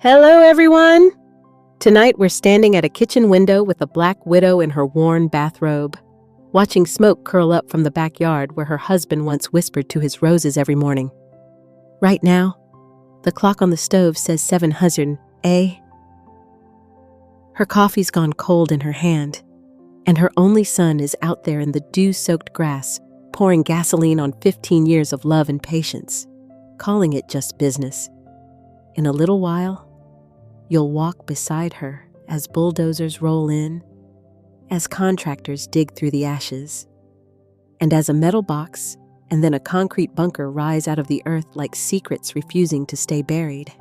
Hello, everyone! Tonight we're standing at a kitchen window with a black widow in her worn bathrobe, watching smoke curl up from the backyard where her husband once whispered to his roses every morning. Right now, the clock on the stove says 700, eh? Her coffee's gone cold in her hand, and her only son is out there in the dew-soaked grass, pouring gasoline on 15 years of love and patience, calling it just business. In a little while, you'll walk beside her as bulldozers roll in, as contractors dig through the ashes, and as a metal box and then a concrete bunker rise out of the earth like secrets refusing to stay buried.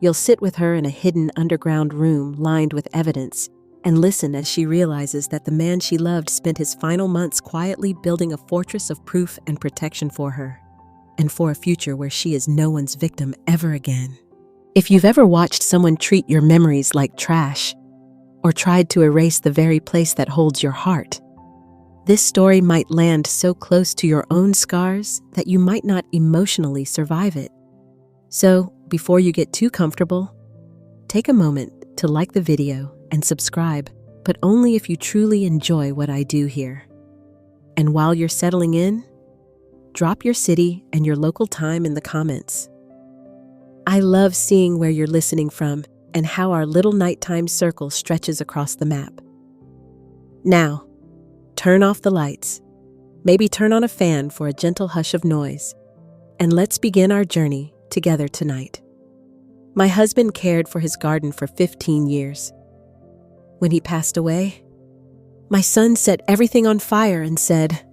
You'll sit with her in a hidden underground room lined with evidence and listen as she realizes that the man she loved spent his final months quietly building a fortress of proof and protection for her, and for a future where she is no one's victim ever again. If you've ever watched someone treat your memories like trash, or tried to erase the very place that holds your heart, this story might land so close to your own scars that you might not emotionally survive it. So, before you get too comfortable, take a moment to like the video and subscribe, but only if you truly enjoy what I do here. And while you're settling in, drop your city and your local time in the comments. I love seeing where you're listening from and how our little nighttime circle stretches across the map. Now, turn off the lights, maybe turn on a fan for a gentle hush of noise, and let's begin our journey together tonight. My husband cared for his garden for 15 years. When he passed away, my son set everything on fire and said,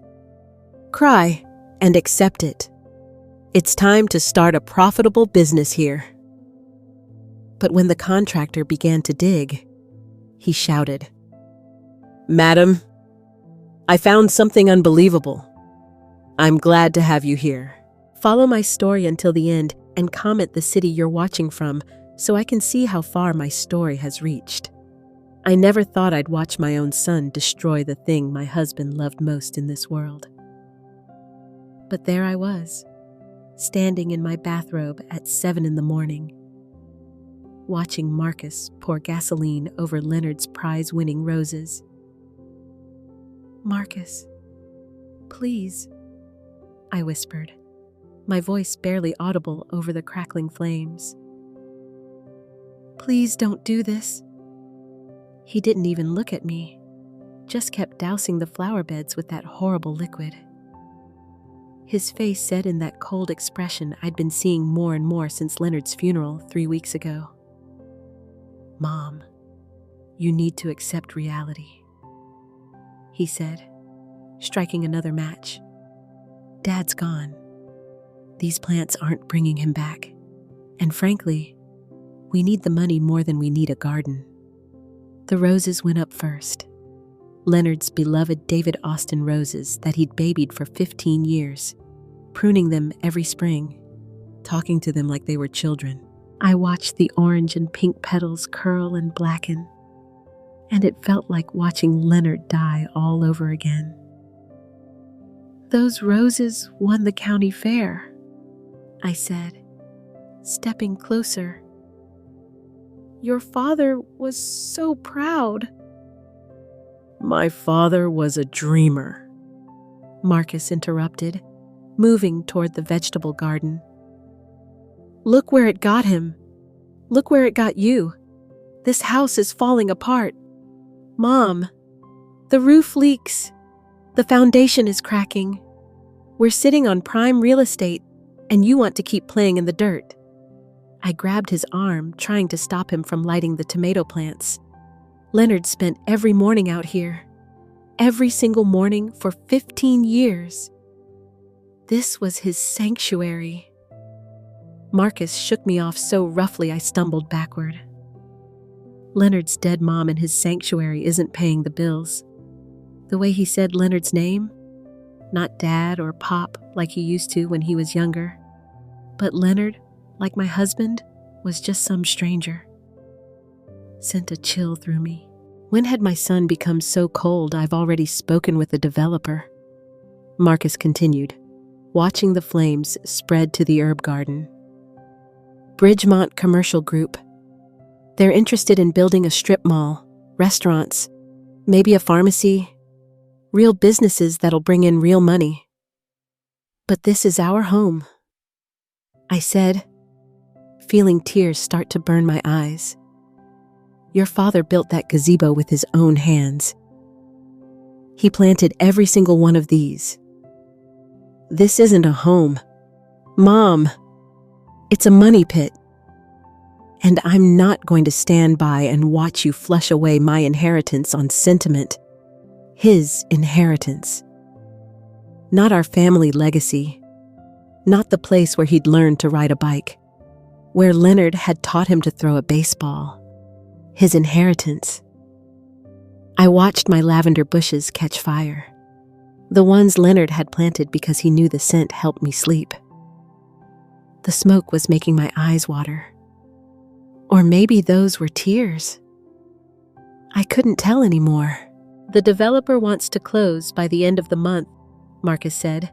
"Cry and accept it. It's time to start a profitable business here." But when the contractor began to dig, he shouted, "Madam, I found something unbelievable. I'm glad to have you here." Follow my story until the end and comment the city you're watching from so I can see how far my story has reached. I never thought I'd watch my own son destroy the thing my husband loved most in this world. But there I was, standing in my bathrobe at 7 in the morning, watching Marcus pour gasoline over Leonard's prize-winning roses. "Marcus, please," I whispered, my voice barely audible over the crackling flames. "Please don't do this." He didn't even look at me, just kept dousing the flower beds with that horrible liquid. His face said in that cold expression I'd been seeing more and more since Leonard's funeral 3 weeks ago. "Mom, you need to accept reality," he said, striking another match. "Dad's gone. These plants aren't bringing him back. And frankly, we need the money more than we need a garden." The roses went up first. Leonard's beloved David Austin roses that he'd babied for 15 years, pruning them every spring, talking to them like they were children. I watched the orange and pink petals curl and blacken, and it felt like watching Leonard die all over again. "Those roses won the county fair," I said, stepping closer. "Your father was so proud." "My father was a dreamer," Marcus interrupted, moving toward the vegetable garden. "Look where it got him. Look where it got you. This house is falling apart. Mom, the roof leaks. The foundation is cracking. We're sitting on prime real estate, and you want to keep playing in the dirt." I grabbed his arm, trying to stop him from lighting the tomato plants. Leonard spent every morning out here, every single morning for 15 years. This was his sanctuary. Marcus shook me off so roughly I stumbled backward. Leonard's dead mom in his sanctuary isn't paying the bills. The way he said Leonard's name, not Dad or Pop like he used to when he was younger, but Leonard, like my husband, was just some stranger, sent a chill through me. When had my son become so cold I've already spoken with the developer? Marcus continued, watching the flames spread to the herb garden. Bridgemont Commercial Group. They're interested in building a strip mall, restaurants, maybe a pharmacy, real businesses that'll bring in real money. But this is our home, I said, feeling tears start to burn my eyes. Your father built that gazebo with his own hands. He planted every single one of these. This isn't a home, Mom. It's a money pit. And I'm not going to stand by and watch you flush away my inheritance on sentiment. His inheritance. Not our family legacy. Not the place where he'd learned to ride a bike. Where Leonard had taught him to throw a baseball. His inheritance. I watched my lavender bushes catch fire. The ones Leonard had planted because he knew the scent helped me sleep. The smoke was making my eyes water. Or maybe those were tears. I couldn't tell anymore. The developer wants to close by the end of the month, Marcus said,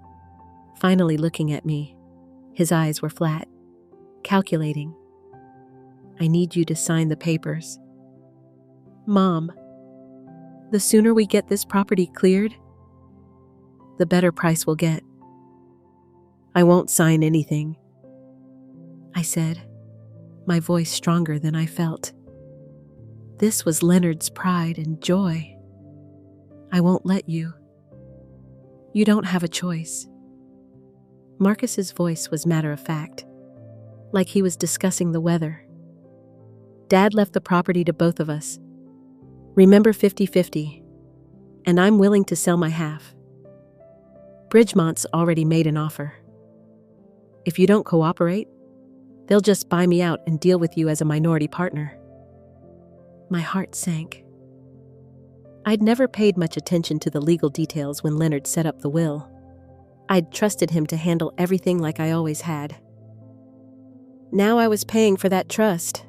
finally looking at me. His eyes were flat, calculating. I need you to sign the papers. Mom, the sooner we get this property cleared, the better price we'll get. I won't sign anything, I said, my voice stronger than I felt. This was Leonard's pride and joy. I won't let you. You don't have a choice. Marcus's voice was matter-of-fact, like he was discussing the weather. Dad left the property to both of us. Remember 50-50, and I'm willing to sell my half. Bridgemont's already made an offer. If you don't cooperate, they'll just buy me out and deal with you as a minority partner. My heart sank. I'd never paid much attention to the legal details when Leonard set up the will. I'd trusted him to handle everything like I always had. Now I was paying for that trust.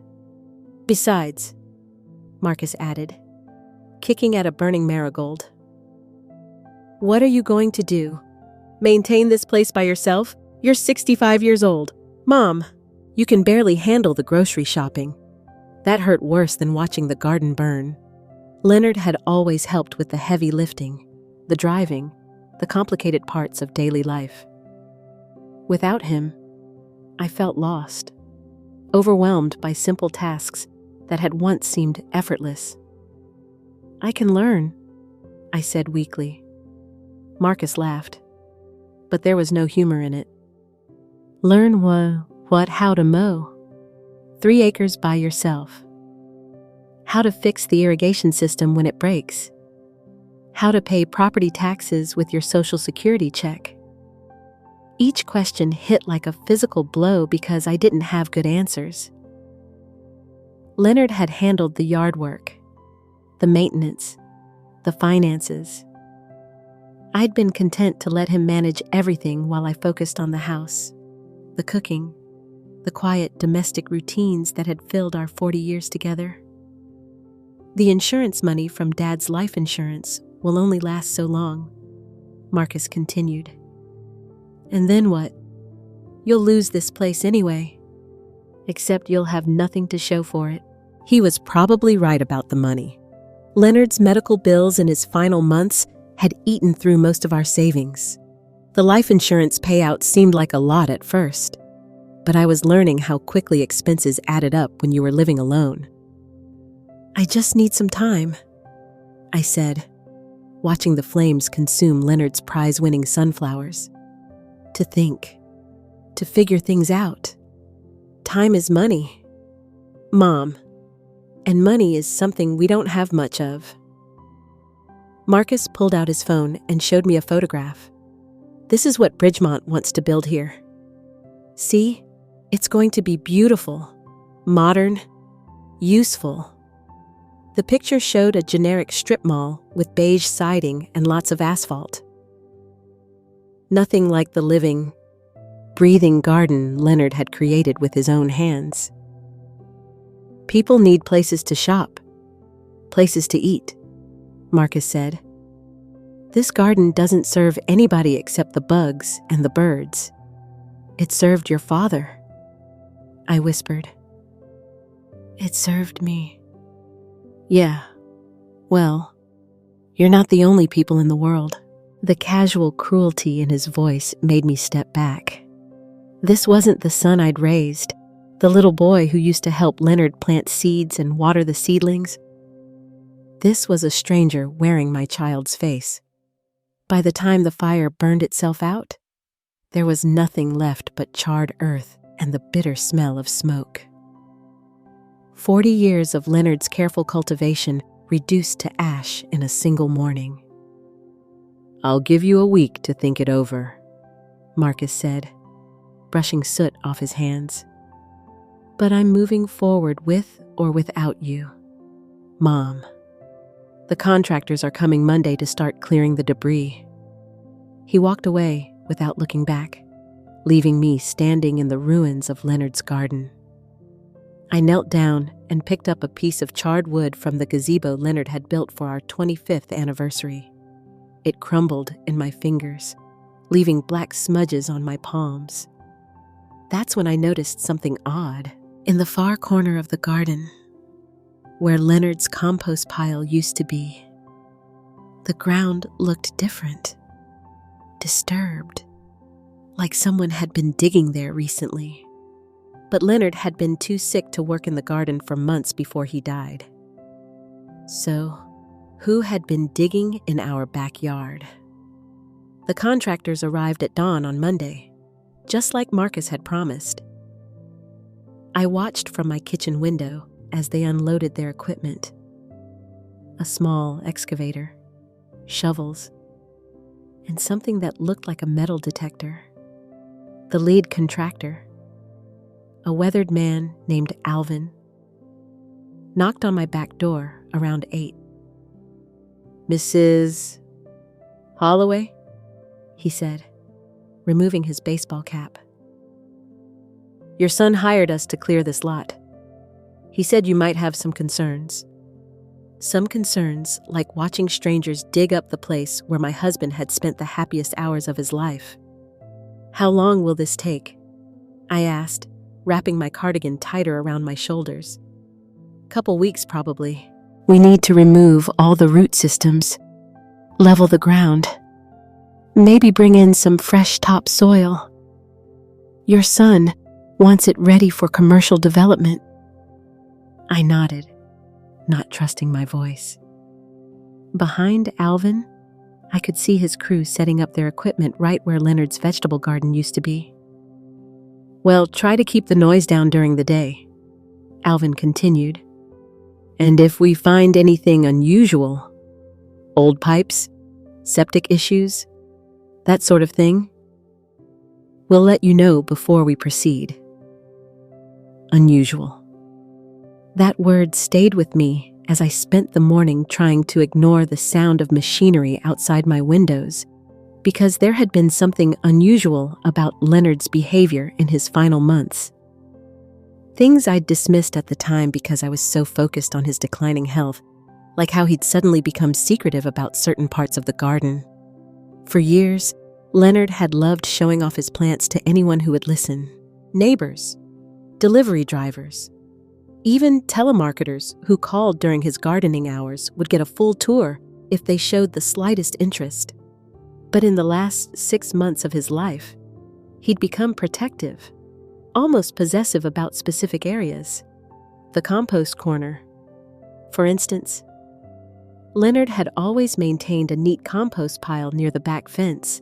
Besides, Marcus added, kicking at a burning marigold. What are you going to do? Maintain this place by yourself? You're 65 years old. Mom, you can barely handle the grocery shopping. That hurt worse than watching the garden burn. Leonard had always helped with the heavy lifting, the driving, the complicated parts of daily life. Without him, I felt lost, overwhelmed by simple tasks that had once seemed effortless. I can learn, I said weakly. Marcus laughed, but there was no humor in it. Learn how to mow. 3 acres by yourself. How to fix the irrigation system when it breaks. How to pay property taxes with your Social Security check. Each question hit like a physical blow because I didn't have good answers. Leonard had handled the yard work, the maintenance, the finances. I'd been content to let him manage everything while I focused on the house, the cooking, the quiet domestic routines that had filled our 40 years together. The insurance money from Dad's life insurance will only last so long, Marcus continued. And then what? You'll lose this place anyway. Except you'll have nothing to show for it. He was probably right about the money. Leonard's medical bills in his final months had eaten through most of our savings. The life insurance payout seemed like a lot at first, but I was learning how quickly expenses added up when you were living alone. I just need some time, I said, watching the flames consume Leonard's prize-winning sunflowers. To think, to figure things out. Time is money, Mom, and money is something we don't have much of. Marcus pulled out his phone and showed me a photograph. This is what Bridgemont wants to build here. See, it's going to be beautiful, modern, useful. The picture showed a generic strip mall with beige siding and lots of asphalt. Nothing like the living, breathing garden Leonard had created with his own hands. People need places to shop, places to eat, Marcus said. This garden doesn't serve anybody except the bugs and the birds. It served your father. I whispered. It served me. Yeah, well, you're not the only people in the world. The casual cruelty in his voice made me step back. This wasn't the son I'd raised, the little boy who used to help Leonard plant seeds and water the seedlings. This was a stranger wearing my child's face. By the time the fire burned itself out, there was nothing left but charred earth and the bitter smell of smoke. 40 years of Leonard's careful cultivation reduced to ash in a single morning. I'll give you a week to think it over, Marcus said, brushing soot off his hands. But I'm moving forward with or without you, Mom. The contractors are coming Monday to start clearing the debris. He walked away without looking back, leaving me standing in the ruins of Leonard's garden. I knelt down and picked up a piece of charred wood from the gazebo Leonard had built for our 25th anniversary. It crumbled in my fingers, leaving black smudges on my palms. That's when I noticed something odd. In the far corner of the garden, where Leonard's compost pile used to be, the ground looked different, disturbed, like someone had been digging there recently. But Leonard had been too sick to work in the garden for months before he died. So, who had been digging in our backyard? The contractors arrived at dawn on Monday, just like Marcus had promised. I watched from my kitchen window as they unloaded their equipment. A small excavator, shovels, and something that looked like a metal detector. The lead contractor, a weathered man named Alvin, knocked on my back door around 8. Mrs. Holloway? He said, removing his baseball cap. Your son hired us to clear this lot. He said you might have some concerns. Some concerns like watching strangers dig up the place where my husband had spent the happiest hours of his life. How long will this take? I asked, wrapping my cardigan tighter around my shoulders. Couple weeks probably. We need to remove all the root systems, level the ground, maybe bring in some fresh topsoil. Your son wants it ready for commercial development. I nodded, not trusting my voice. Behind Alvin, I could see his crew setting up their equipment right where Leonard's vegetable garden used to be. Well, try to keep the noise down during the day, Alvin continued. And if we find anything unusual, old pipes, septic issues, that sort of thing, we'll let you know before we proceed. Unusual. That word stayed with me as I spent the morning trying to ignore the sound of machinery outside my windows, because there had been something unusual about Leonard's behavior in his final months. Things I'd dismissed at the time because I was so focused on his declining health, like how he'd suddenly become secretive about certain parts of the garden. For years, Leonard had loved showing off his plants to anyone who would listen. Neighbors, delivery drivers, even telemarketers who called during his gardening hours would get a full tour if they showed the slightest interest. But in the last 6 months of his life, he'd become protective, almost possessive about specific areas. The compost corner, for instance. Leonard had always maintained a neat compost pile near the back fence,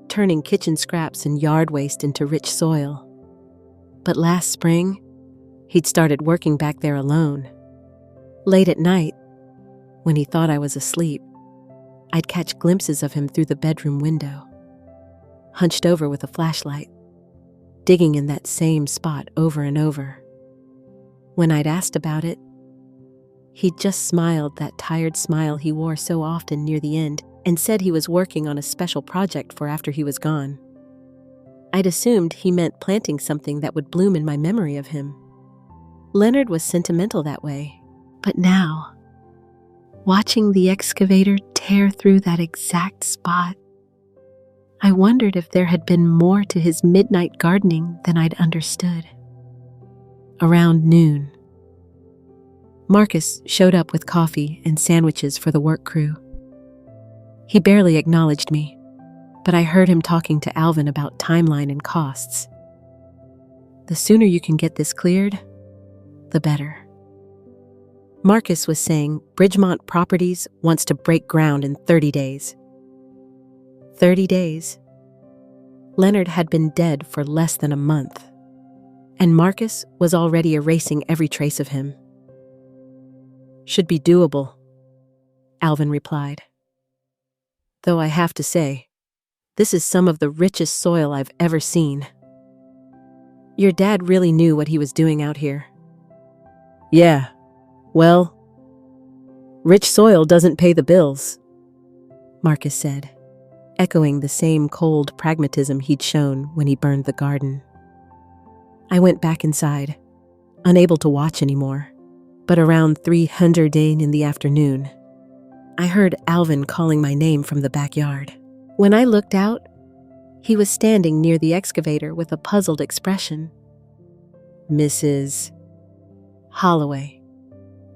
turning kitchen scraps and yard waste into rich soil. But last spring, he'd started working back there alone. Late at night, when he thought I was asleep, I'd catch glimpses of him through the bedroom window, hunched over with a flashlight, digging in that same spot over and over. When I'd asked about it, he'd just smiled that tired smile he wore so often near the end and said he was working on a special project for after he was gone. I'd assumed he meant planting something that would bloom in my memory of him. Leonard was sentimental that way, but now, watching the excavator tear through that exact spot, I wondered if there had been more to his midnight gardening than I'd understood. Around noon, Marcus showed up with coffee and sandwiches for the work crew. He barely acknowledged me, but I heard him talking to Alvin about timeline and costs. The sooner you can get this cleared, the better. Marcus was saying Bridgemont Properties wants to break ground in 30 days. 30 days? Leonard had been dead for less than a month, and Marcus was already erasing every trace of him. Should be doable, Alvin replied. Though I have to say, this is some of the richest soil I've ever seen. Your dad really knew what he was doing out here. Yeah, well, rich soil doesn't pay the bills, Marcus said, echoing the same cold pragmatism he'd shown when he burned the garden. I went back inside, unable to watch anymore, but around 300 in the afternoon, I heard Alvin calling my name from the backyard. When I looked out, he was standing near the excavator with a puzzled expression. Mrs. Holloway,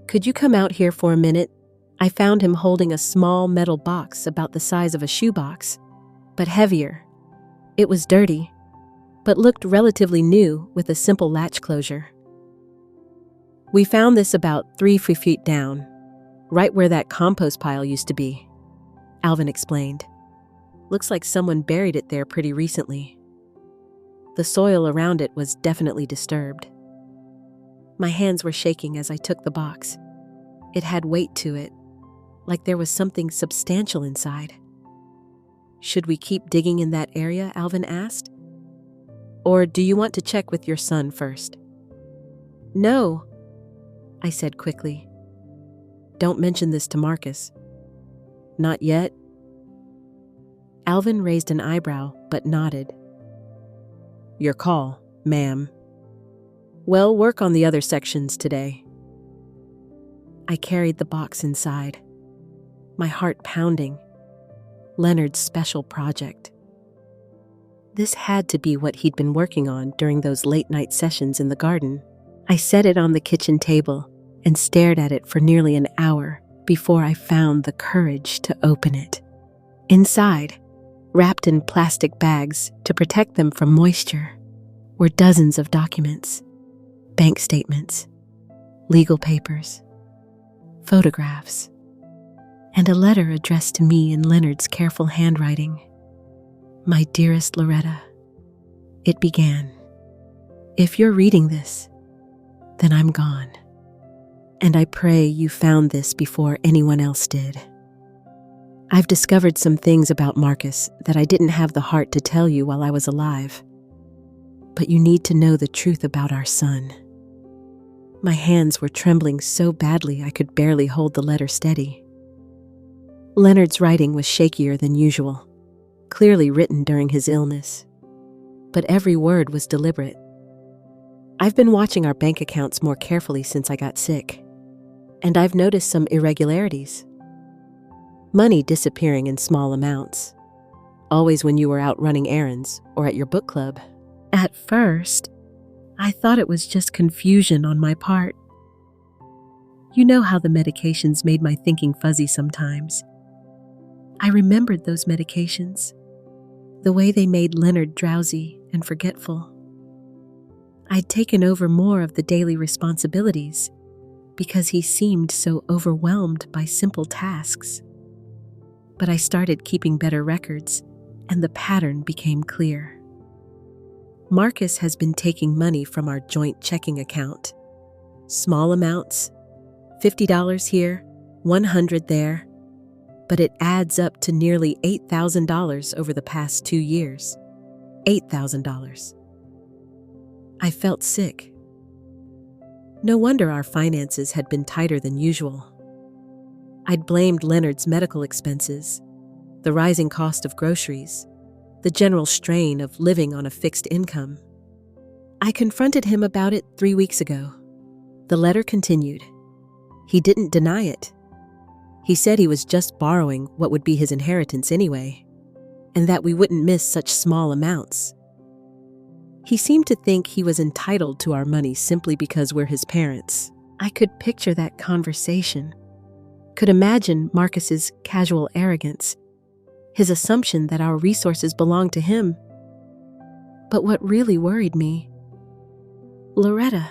could you come out here for a minute? I found him holding a small metal box about the size of a shoebox, but heavier. It was dirty, but looked relatively new with a simple latch closure. We found this about 3 feet down, right where that compost pile used to be, Alvin explained. Looks like someone buried it there pretty recently. The soil around it was definitely disturbed. My hands were shaking as I took the box. It had weight to it, like there was something substantial inside. Should we keep digging in that area? Alvin asked. Or do you want to check with your son first? No, I said quickly. Don't mention this to Marcus. Not yet? Alvin raised an eyebrow, but nodded. Your call, ma'am. Well, work on the other sections today. I carried the box inside, my heart pounding. Leonard's special project. This had to be what he'd been working on during those late-night sessions in the garden. I set it on the kitchen table and stared at it for nearly an hour before I found the courage to open it. Inside, wrapped in plastic bags to protect them from moisture, were dozens of documents, bank statements, legal papers, photographs, and a letter addressed to me in Leonard's careful handwriting. My dearest Loretta, it began. If you're reading this, then I'm gone. And I pray you found this before anyone else did. I've discovered some things about Marcus that I didn't have the heart to tell you while I was alive. But you need to know the truth about our son. My hands were trembling so badly I could barely hold the letter steady. Leonard's writing was shakier than usual, clearly written during his illness. But every word was deliberate. I've been watching our bank accounts more carefully since I got sick, and I've noticed some irregularities. Money disappearing in small amounts, always when you were out running errands or at your book club. At first, I thought it was just confusion on my part. You know how the medications made my thinking fuzzy sometimes. I remembered those medications, the way they made Leonard drowsy and forgetful. I'd taken over more of the daily responsibilities because he seemed so overwhelmed by simple tasks. But I started keeping better records, and the pattern became clear. Marcus has been taking money from our joint checking account. Small amounts, $50 here, $100 there, but it adds up to nearly $8,000 over the past 2 years. $8,000. I felt sick. No wonder our finances had been tighter than usual. I'd blamed Leonard's medical expenses, the rising cost of groceries, the general strain of living on a fixed income. I confronted him about it 3 weeks ago. The letter continued. He didn't deny it. He said he was just borrowing what would be his inheritance anyway, and that we wouldn't miss such small amounts. He seemed to think he was entitled to our money simply because we're his parents. I could picture that conversation. Could imagine Marcus's casual arrogance, his assumption that our resources belonged to him. But what really worried me, Loretta,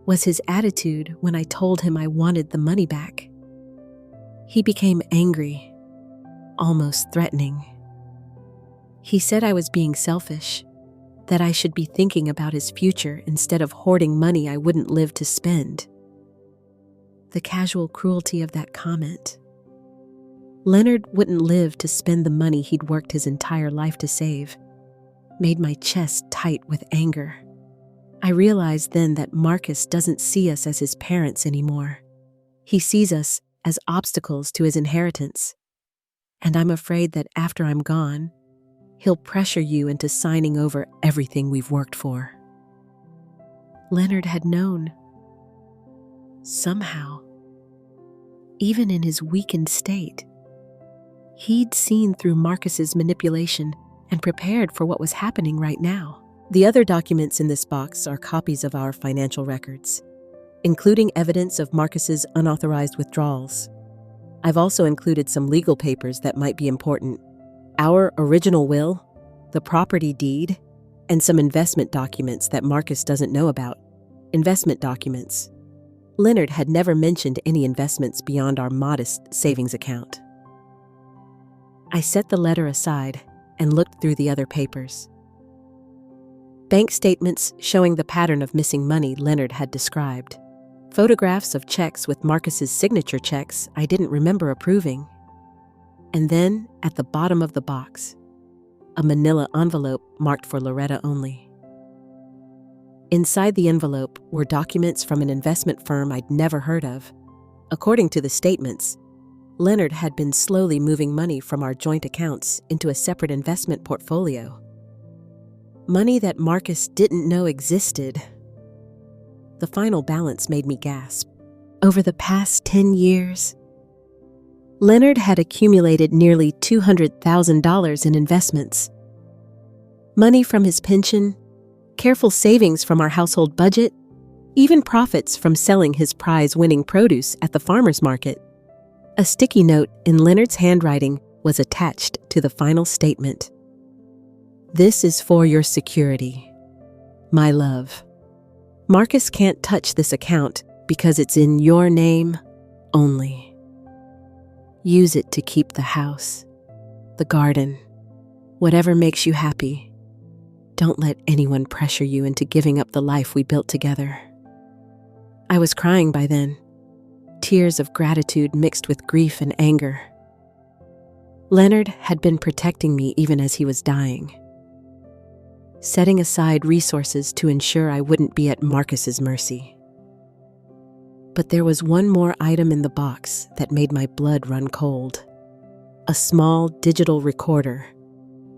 was his attitude when I told him I wanted the money back. He became angry, almost threatening. He said I was being selfish, that I should be thinking about his future instead of hoarding money I wouldn't live to spend. The casual cruelty of that comment. Leonard wouldn't live to spend the money he'd worked his entire life to save, made my chest tight with anger. I realized then that Marcus doesn't see us as his parents anymore. He sees us as obstacles to his inheritance. And I'm afraid that after I'm gone, he'll pressure you into signing over everything we've worked for. Leonard had known. Somehow, even in his weakened state, he'd seen through Marcus's manipulation and prepared for what was happening right now. The other documents in this box are copies of our financial records, including evidence of Marcus's unauthorized withdrawals. I've also included some legal papers that might be important. Our original will, the property deed, and some investment documents that Marcus doesn't know about. Investment documents. Leonard had never mentioned any investments beyond our modest savings account. I set the letter aside and looked through the other papers. Bank statements showing the pattern of missing money Leonard had described. Photographs of checks with Marcus's signature checks I didn't remember approving. And then, at the bottom of the box, a manila envelope marked for Loretta only. Inside the envelope were documents from an investment firm I'd never heard of. According to the statements, Leonard had been slowly moving money from our joint accounts into a separate investment portfolio. Money that Marcus didn't know existed. The final balance made me gasp. Over the past 10 years, Leonard had accumulated nearly $200,000 in investments. Money from his pension, careful savings from our household budget, even profits from selling his prize-winning produce at the farmer's market. A sticky note in Leonard's handwriting was attached to the final statement. This is for your security, my love. Marcus can't touch this account because it's in your name only. Use it to keep the house, the garden, whatever makes you happy. Don't let anyone pressure you into giving up the life we built together. I was crying by then, tears of gratitude mixed with grief and anger. Leonard had been protecting me even as he was dying, setting aside resources to ensure I wouldn't be at Marcus's mercy. But there was one more item in the box that made my blood run cold. A small digital recorder,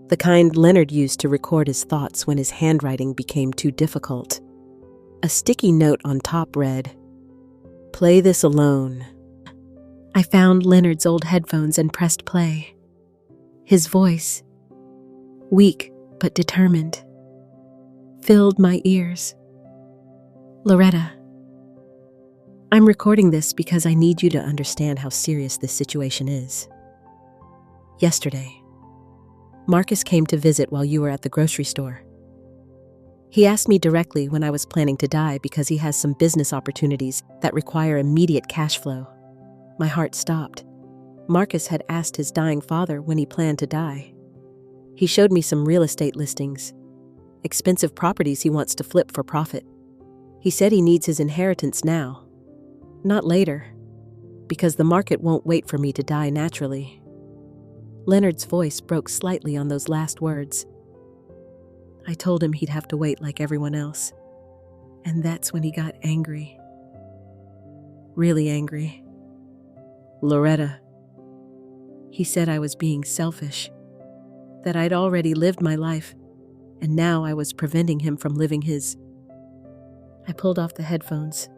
the kind Leonard used to record his thoughts when his handwriting became too difficult. A sticky note on top read, "Play this alone." I found Leonard's old headphones and pressed play. His voice, weak but determined, filled my ears. Loretta, I'm recording this because I need you to understand how serious this situation is. Yesterday, Marcus came to visit while you were at the grocery store. He asked me directly when I was planning to die because he has some business opportunities that require immediate cash flow. My heart stopped. Marcus had asked his dying father when he planned to die. He showed me some real estate listings, expensive properties he wants to flip for profit. He said he needs his inheritance now, not later, because the market won't wait for me to die naturally. Leonard's voice broke slightly on those last words. I told him he'd have to wait like everyone else, and that's when he got angry. Really angry. Loretta, he said I was being selfish, that I'd already lived my life, and now I was preventing him from living his. I pulled off the headphones,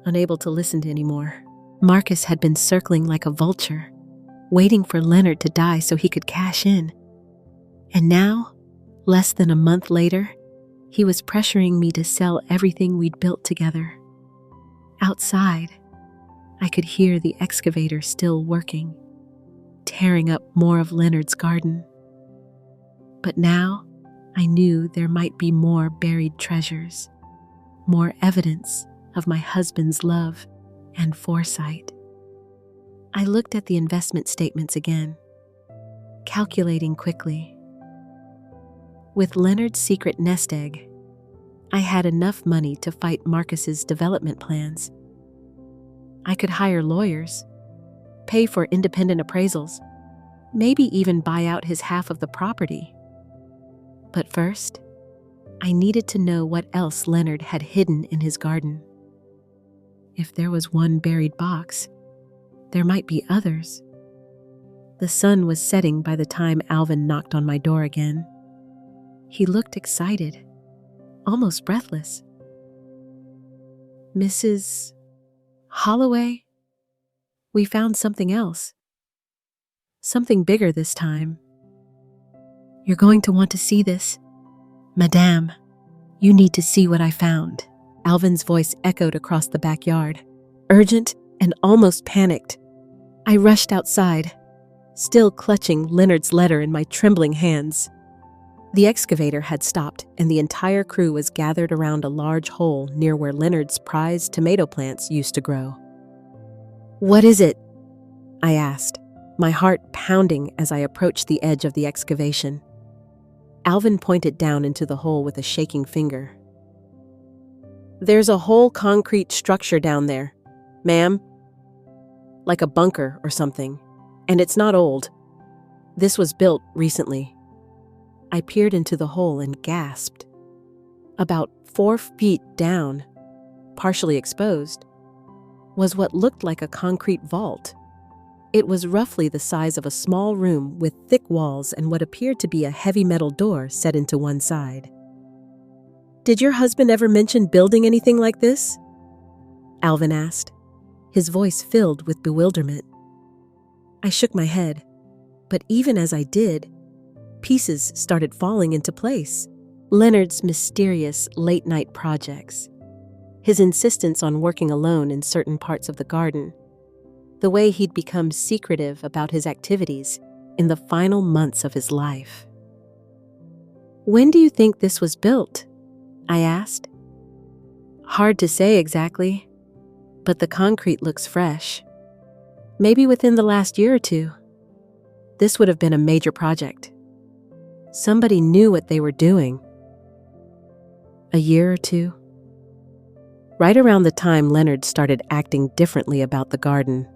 unable to listen to anymore. Marcus had been circling like a vulture, waiting for Leonard to die so he could cash in. And now, less than a month later, He was pressuring me to sell everything we'd built together. Outside, I could hear the excavator still working, tearing up more of Leonard's garden. But now, I knew there might be more buried treasures, more evidence of my husband's love and foresight. I looked at the investment statements again, calculating quickly. With Leonard's secret nest egg, I had enough money to fight Marcus's development plans. I could hire lawyers, pay for independent appraisals, maybe even buy out his half of the property. But first, I needed to know what else Leonard had hidden in his garden. If there was one buried box, there might be others. The sun was setting by the time Alvin knocked on my door again. He looked excited, almost breathless. "Mrs. Holloway, we found something else. Something bigger this time. You're going to want to see this. Madame, you need to see what I found." Alvin's voice echoed across the backyard, urgent and almost panicked. I rushed outside, still clutching Leonard's letter in my trembling hands. The excavator had stopped, and the entire crew was gathered around a large hole near where Leonard's prized tomato plants used to grow. "What is it?" I asked, my heart pounding as I approached the edge of the excavation. Alvin pointed down into the hole with a shaking finger. "There's a whole concrete structure down there, ma'am. Like a bunker or something, and it's not old. This was built recently." I peered into the hole and gasped. About 4 feet down, partially exposed, was what looked like a concrete vault. It was roughly the size of a small room with thick walls and what appeared to be a heavy metal door set into one side. "Did your husband ever mention building anything like this?" Alvin asked, his voice filled with bewilderment. I shook my head, but even as I did, pieces started falling into place. Leonard's mysterious late-night projects, his insistence on working alone in certain parts of the garden, the way he'd become secretive about his activities in the final months of his life. "When do you think this was built?" I asked. "Hard to say exactly, but the concrete looks fresh. Maybe within the last year or two. This would have been a major project. Somebody knew what they were doing." A year or two? Right around the time Leonard started acting differently about the garden.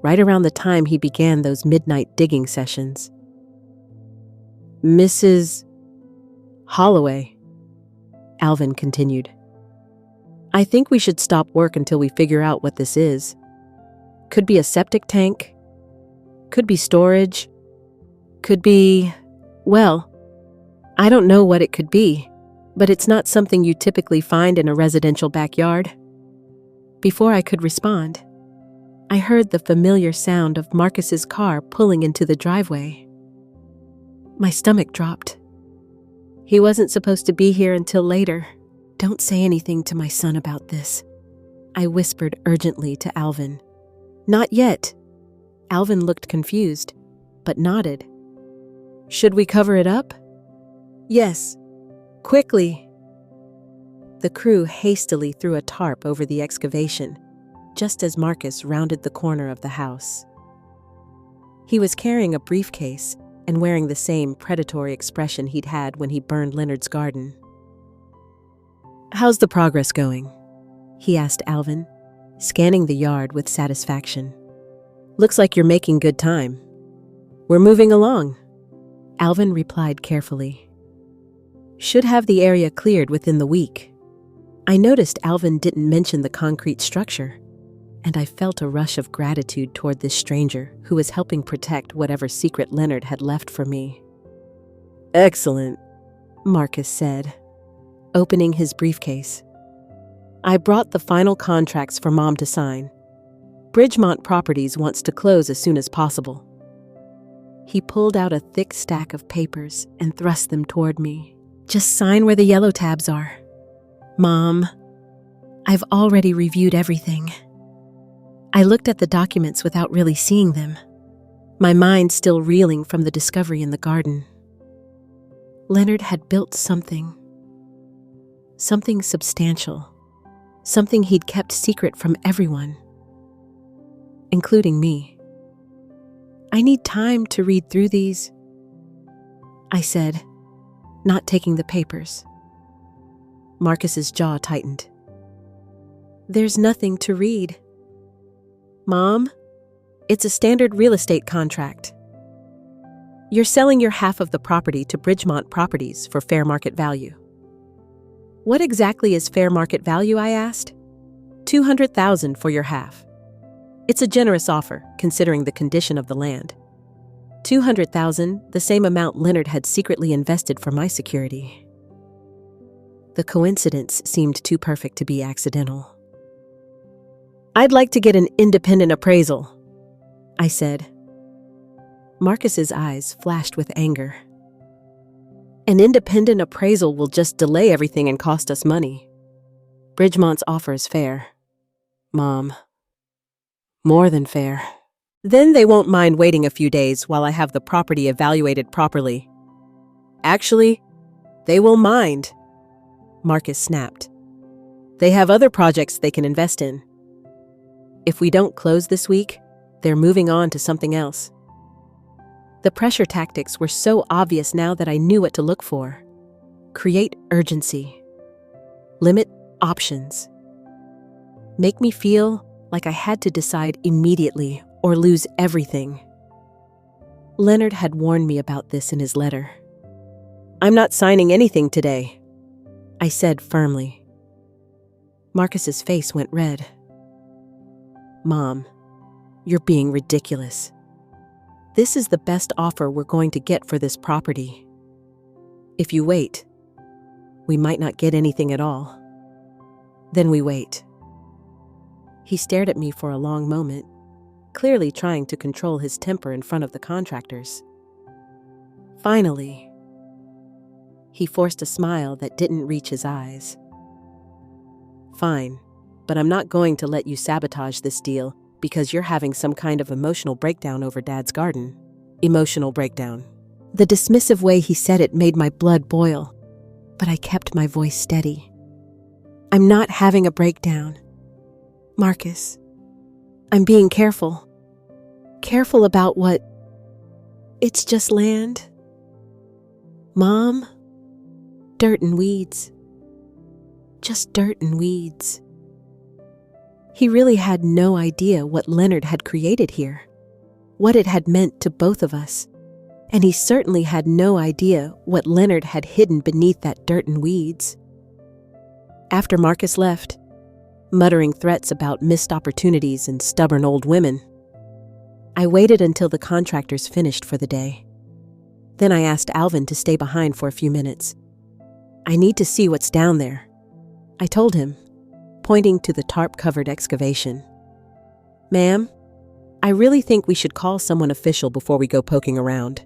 Right around the time he began those midnight digging sessions. "Mrs. Holloway," Alvin continued, "I think we should stop work until we figure out what this is. Could be a septic tank. Could be storage. Could be... well, I don't know what it could be, but it's not something you typically find in a residential backyard." Before I could respond, I heard the familiar sound of Marcus's car pulling into the driveway. My stomach dropped. He wasn't supposed to be here until later. "Don't say anything to my son about this," I whispered urgently to Alvin. "Not yet." Alvin looked confused, but nodded. "Should we cover it up?" "Yes. Quickly." The crew hastily threw a tarp over the excavation, just as Marcus rounded the corner of the house. He was carrying a briefcase and wearing the same predatory expression he'd had when he burned Leonard's garden. "How's the progress going?" he asked Alvin, scanning the yard with satisfaction. "Looks like you're making good time." "We're moving along," Alvin replied carefully. "Should have the area cleared within the week." I noticed Alvin didn't mention the concrete structure, and I felt a rush of gratitude toward this stranger who was helping protect whatever secret Leonard had left for me. "Excellent," Marcus said, opening his briefcase. "I brought the final contracts for Mom to sign. Bridgemont Properties wants to close as soon as possible." He pulled out a thick stack of papers and thrust them toward me. Just sign where the yellow tabs are. Mom, I've already reviewed everything. I looked at the documents without really seeing them, my mind still reeling from the discovery in the garden. Leonard had built something substantial, something he'd kept secret from everyone, including me. I need time to read through these, I said, not taking the papers. Marcus's jaw tightened. There's nothing to read. Mom, it's a standard real estate contract. You're selling your half of the property to Bridgemont Properties for fair market value. What exactly is fair market value, I asked? $200,000 for your half. It's a generous offer, considering the condition of the land. $200,000, the same amount Leonard had secretly invested for my security. The coincidence seemed too perfect to be accidental. I'd like to get an independent appraisal, I said. Marcus's eyes flashed with anger. An independent appraisal will just delay everything and cost us money. Bridgemont's offer is fair. Mom. More than fair. Then they won't mind waiting a few days while I have the property evaluated properly. Actually, they will mind, Marcus snapped. They have other projects they can invest in. If we don't close this week, they're moving on to something else. The pressure tactics were so obvious now that I knew what to look for. Create urgency. Limit options. Make me feel like I had to decide immediately or lose everything. Leonard had warned me about this in his letter. I'm not signing anything today, I said firmly. Marcus's face went red. Mom, you're being ridiculous. This is the best offer we're going to get for this property. If you wait, we might not get anything at all. Then we wait. He stared at me for a long moment, clearly trying to control his temper in front of the contractors. Finally, he forced a smile that didn't reach his eyes. Fine, but I'm not going to let you sabotage this deal because you're having some kind of emotional breakdown over Dad's garden. Emotional breakdown. The dismissive way he said it made my blood boil, but I kept my voice steady. I'm not having a breakdown. Marcus, I'm being careful. Careful about what? It's just land. Mom, dirt and weeds. Just dirt and weeds. He really had no idea what Leonard had created here, what it had meant to both of us, and he certainly had no idea what Leonard had hidden beneath that dirt and weeds. After Marcus left, muttering threats about missed opportunities and stubborn old women, I waited until the contractors finished for the day. Then I asked Alvin to stay behind for a few minutes. I need to see what's down there, I told him, pointing to the tarp-covered excavation. Ma'am, I really think we should call someone official before we go poking around.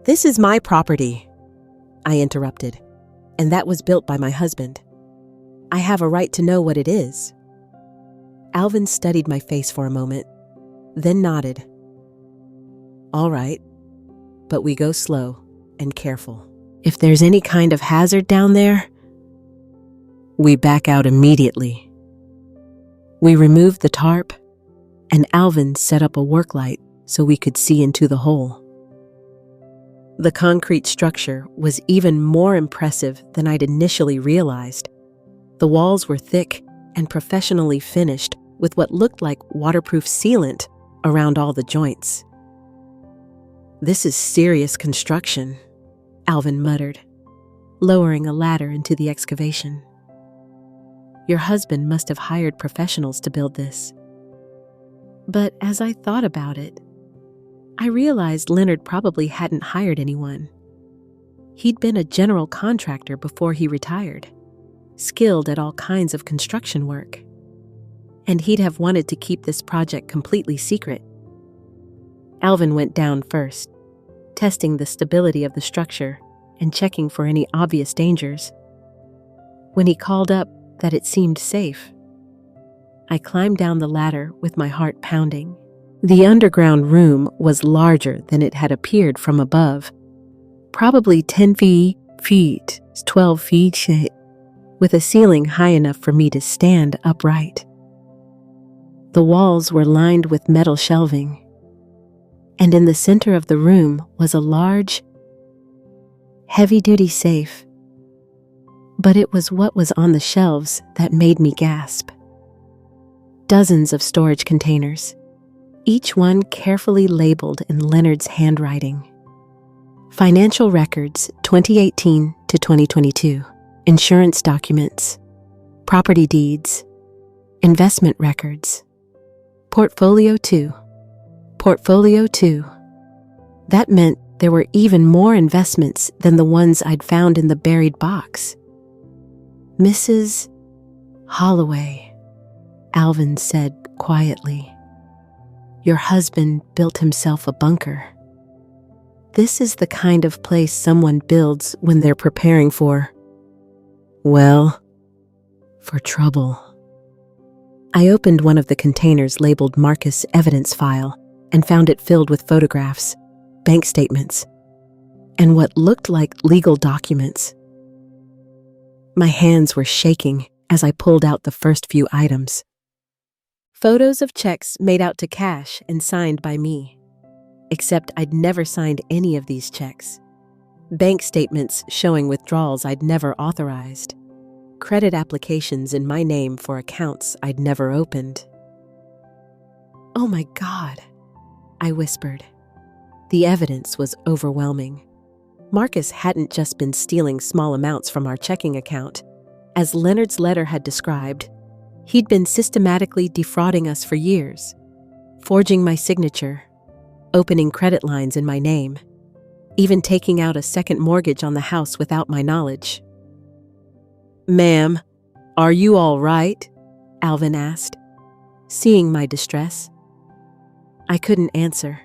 This is my property, I interrupted, and that was built by my husband. I have a right to know what it is. Alvin studied my face for a moment, then nodded. All right, but we go slow and careful. If there's any kind of hazard down there, we back out immediately. We removed the tarp, and Alvin set up a work light so we could see into the hole. The concrete structure was even more impressive than I'd initially realized. The walls were thick and professionally finished with what looked like waterproof sealant around all the joints. This is serious construction, Alvin muttered, lowering a ladder into the excavation. Your husband must have hired professionals to build this. But as I thought about it, I realized Leonard probably hadn't hired anyone. He'd been a general contractor before he retired, skilled at all kinds of construction work. And he'd have wanted to keep this project completely secret. Alvin went down first, testing the stability of the structure and checking for any obvious dangers. When he called up that it seemed safe, I climbed down the ladder with my heart pounding. The underground room was larger than it had appeared from above, probably 10 feet, 12 feet, with a ceiling high enough for me to stand upright. The walls were lined with metal shelving, and in the center of the room was a large, heavy-duty safe. But it was what was on the shelves that made me gasp. Dozens of storage containers, each one carefully labeled in Leonard's handwriting. Financial records 2018 to 2022, insurance documents, property deeds, investment records, Portfolio 2. That meant there were even more investments than the ones I'd found in the buried box. Mrs. Holloway, Alvin said quietly, your husband built himself a bunker. This is the kind of place someone builds when they're preparing for trouble. I opened one of the containers labeled Marcus Evidence File and found it filled with photographs, bank statements, and what looked like legal documents. My hands were shaking as I pulled out the first few items. Photos of checks made out to cash and signed by me. Except I'd never signed any of these checks. Bank statements showing withdrawals I'd never authorized. Credit applications in my name for accounts I'd never opened. Oh my God, I whispered. The evidence was overwhelming. Marcus hadn't just been stealing small amounts from our checking account. As Leonard's letter had described, he'd been systematically defrauding us for years, forging my signature, opening credit lines in my name, even taking out a second mortgage on the house without my knowledge. Ma'am, are you all right? Alvin asked, seeing my distress. I couldn't answer.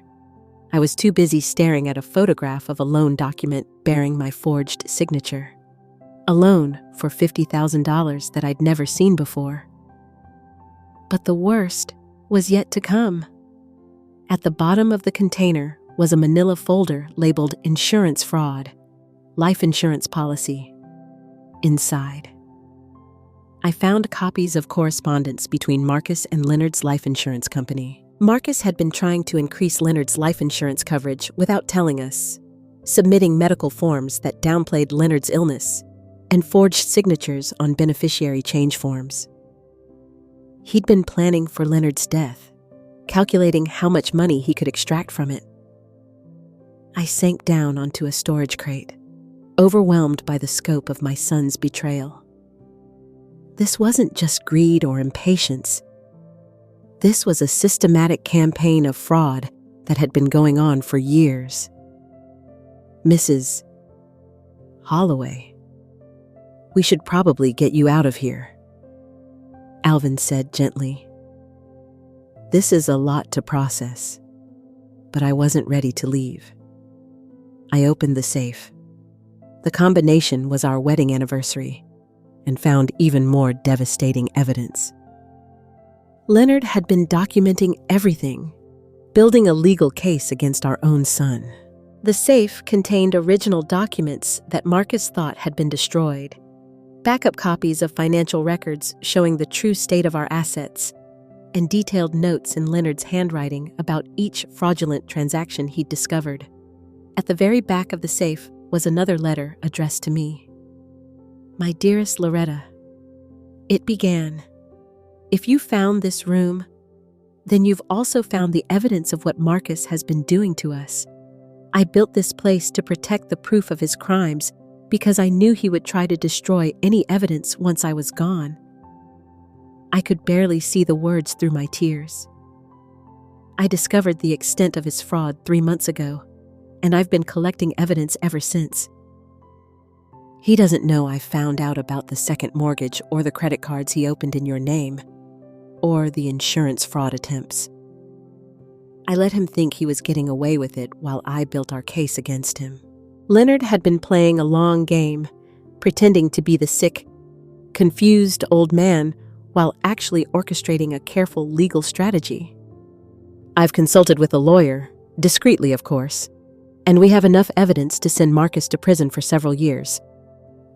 I was too busy staring at a photograph of a loan document bearing my forged signature. A loan for $50,000 that I'd never seen before. But the worst was yet to come. At the bottom of the container was a manila folder labeled Insurance Fraud, Life Insurance Policy. Inside, I found copies of correspondence between Marcus and Leonard's life insurance company. Marcus had been trying to increase Leonard's life insurance coverage without telling us, submitting medical forms that downplayed Leonard's illness and forged signatures on beneficiary change forms. He'd been planning for Leonard's death, calculating how much money he could extract from it. I sank down onto a storage crate, overwhelmed by the scope of my son's betrayal. This wasn't just greed or impatience. This was a systematic campaign of fraud that had been going on for years. Mrs. Holloway, we should probably get you out of here, Alvin said gently. This is a lot to process, but I wasn't ready to leave. I opened the safe. The combination was our wedding anniversary, and found even more devastating evidence. Leonard had been documenting everything, building a legal case against our own son. The safe contained original documents that Marcus thought had been destroyed, backup copies of financial records showing the true state of our assets, and detailed notes in Leonard's handwriting about each fraudulent transaction he'd discovered. At the very back of the safe was another letter addressed to me. My dearest Loretta, it began, if you found this room, then you've also found the evidence of what Marcus has been doing to us. I built this place to protect the proof of his crimes because I knew he would try to destroy any evidence once I was gone. I could barely see the words through my tears. I discovered the extent of his fraud 3 months ago, and I've been collecting evidence ever since. He doesn't know I found out about the second mortgage or the credit cards he opened in your name, or the insurance fraud attempts. I let him think he was getting away with it while I built our case against him. Leonard had been playing a long game, pretending to be the sick, confused old man while actually orchestrating a careful legal strategy. I've consulted with a lawyer, discreetly of course, and we have enough evidence to send Marcus to prison for several years.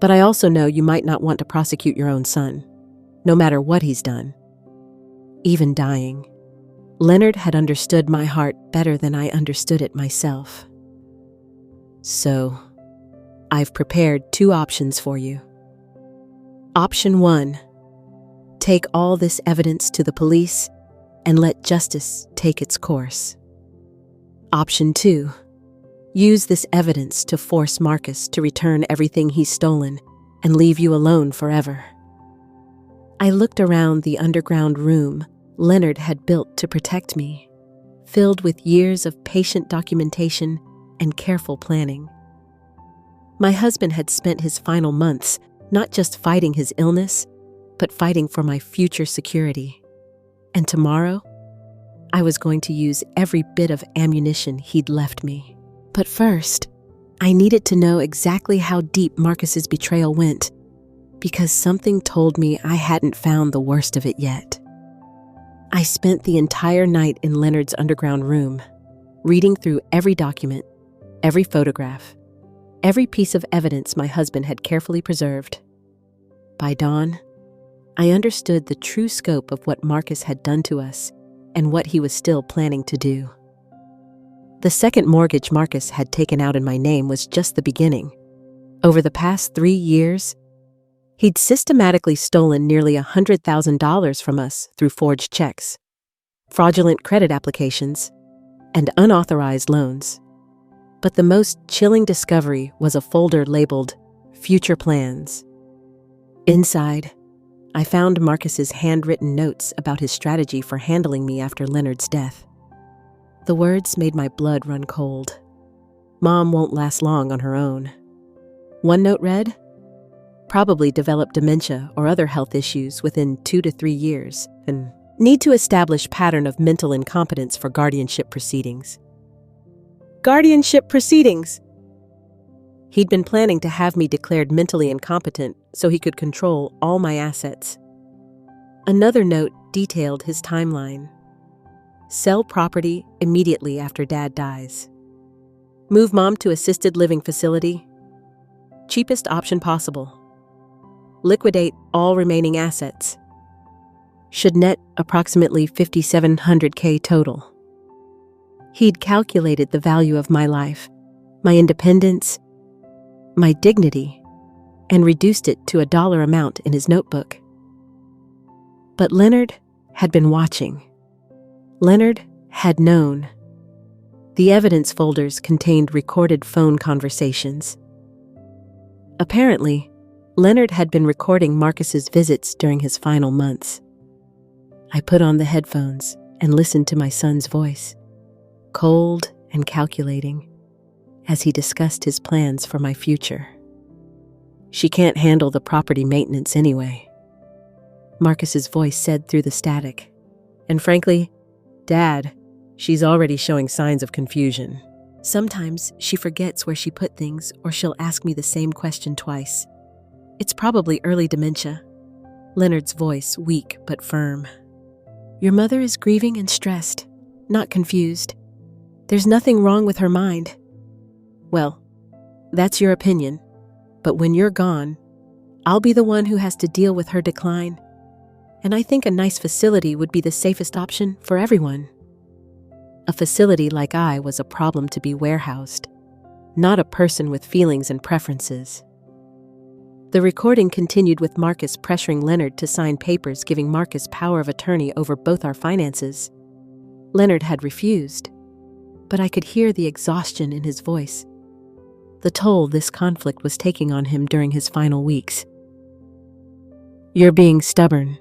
But I also know you might not want to prosecute your own son, no matter what he's done. Even dying. Leonard had understood my heart better than I understood it myself. So, I've prepared 2 options for you. Option 1. Take all this evidence to the police and let justice take its course. Option 2. Use this evidence to force Marcus to return everything he's stolen and leave you alone forever. I looked around the underground room Leonard had built to protect me, filled with years of patient documentation and careful planning. My husband had spent his final months not just fighting his illness, but fighting for my future security. And tomorrow, I was going to use every bit of ammunition he'd left me. But first, I needed to know exactly how deep Marcus's betrayal went, because something told me I hadn't found the worst of it yet. I spent the entire night in Leonard's underground room, reading through every document, every photograph, every piece of evidence my husband had carefully preserved. By dawn, I understood the true scope of what Marcus had done to us and what he was still planning to do. The second mortgage Marcus had taken out in my name was just the beginning. Over the past 3 years, he'd systematically stolen nearly $100,000 from us through forged checks, fraudulent credit applications, and unauthorized loans. But the most chilling discovery was a folder labeled Future Plans. Inside, I found Marcus's handwritten notes about his strategy for handling me after Leonard's death. The words made my blood run cold. Mom won't last long on her own. One note read, probably develop dementia or other health issues within 2 to 3 years, and need to establish pattern of mental incompetence for guardianship proceedings. Guardianship proceedings! He'd been planning to have me declared mentally incompetent so he could control all my assets. Another note detailed his timeline. Sell property immediately after Dad dies. Move Mom to assisted living facility. Cheapest option possible. Liquidate all remaining assets. Should net approximately $5,700K total. He'd calculated the value of my life, my independence, my dignity, and reduced it to a dollar amount in his notebook. But Leonard had been watching. Leonard had known. The evidence folders contained recorded phone conversations. Apparently, Leonard had been recording Marcus's visits during his final months. I put on the headphones and listened to my son's voice, cold and calculating, as he discussed his plans for my future. She can't handle the property maintenance anyway, Marcus's voice said through the static. And frankly, Dad, she's already showing signs of confusion. Sometimes she forgets where she put things, or she'll ask me the same question twice. It's probably early dementia. Leonard's voice weak but firm. Your mother is grieving and stressed, not confused. There's nothing wrong with her mind. Well, that's your opinion, but when you're gone, I'll be the one who has to deal with her decline. And I think a nice facility would be the safest option for everyone. A facility like I was a problem to be warehoused, not a person with feelings and preferences. The recording continued with Marcus pressuring Leonard to sign papers giving Marcus power of attorney over both our finances. Leonard had refused, but I could hear the exhaustion in his voice, the toll this conflict was taking on him during his final weeks. You're being stubborn,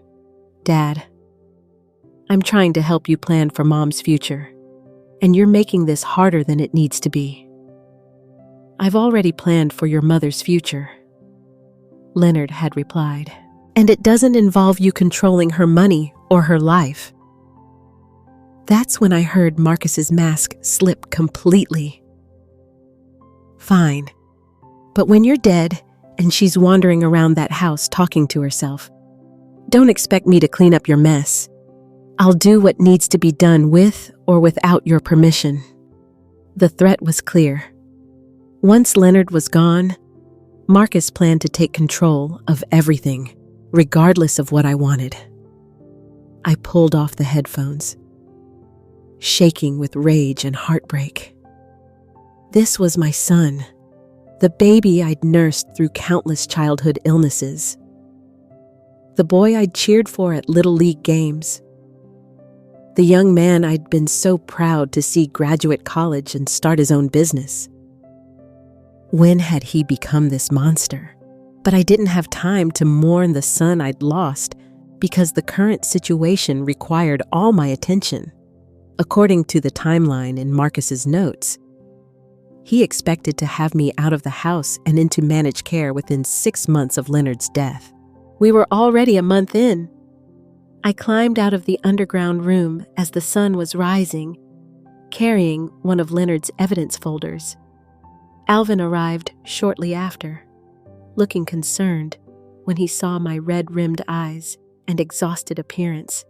Dad. I'm trying to help you plan for Mom's future, and you're making this harder than it needs to be. I've already planned for your mother's future, Leonard had replied, and it doesn't involve you controlling her money or her life. That's when I heard Marcus's mask slip completely. Fine, But when you're dead and she's wandering around that house talking to herself, don't expect me to clean up your mess. I'll do what needs to be done with or without your permission." The threat was clear. Once Leonard was gone, Marcus planned to take control of everything, regardless of what I wanted. I pulled off the headphones, shaking with rage and heartbreak. This was my son, the baby I'd nursed through countless childhood illnesses, the boy I'd cheered for at Little League games, the young man I'd been so proud to see graduate college and start his own business. When had he become this monster? But I didn't have time to mourn the son I'd lost because the current situation required all my attention. According to the timeline in Marcus's notes, he expected to have me out of the house and into managed care within 6 months of Leonard's death. We were already a month in. I climbed out of the underground room as the sun was rising, carrying one of Leonard's evidence folders. Alvin arrived shortly after, looking concerned when he saw my red-rimmed eyes and exhausted appearance.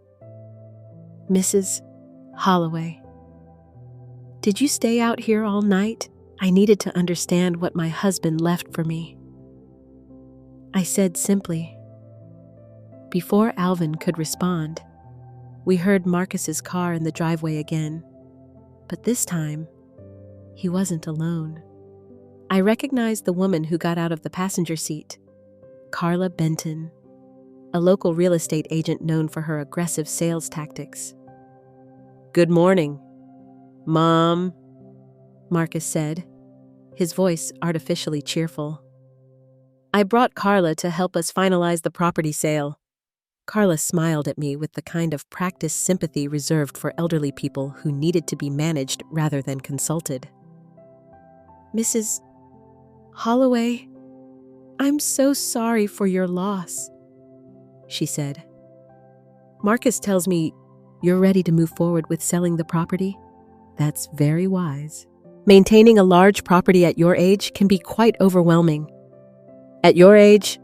"Mrs. Holloway, did you stay out here all night? I needed to understand what my husband left for me," I said simply. Before Alvin could respond, we heard Marcus's car in the driveway again, but this time, he wasn't alone. I recognized the woman who got out of the passenger seat, Carla Benton, a local real estate agent known for her aggressive sales tactics. "Good morning, Mom," Marcus said, his voice artificially cheerful. "I brought Carla to help us finalize the property sale." Carla smiled at me with the kind of practiced sympathy reserved for elderly people who needed to be managed rather than consulted. "Mrs. Holloway, I'm so sorry for your loss," she said. "Marcus tells me you're ready to move forward with selling the property. That's very wise. Maintaining a large property at your age can be quite overwhelming." "At your age?"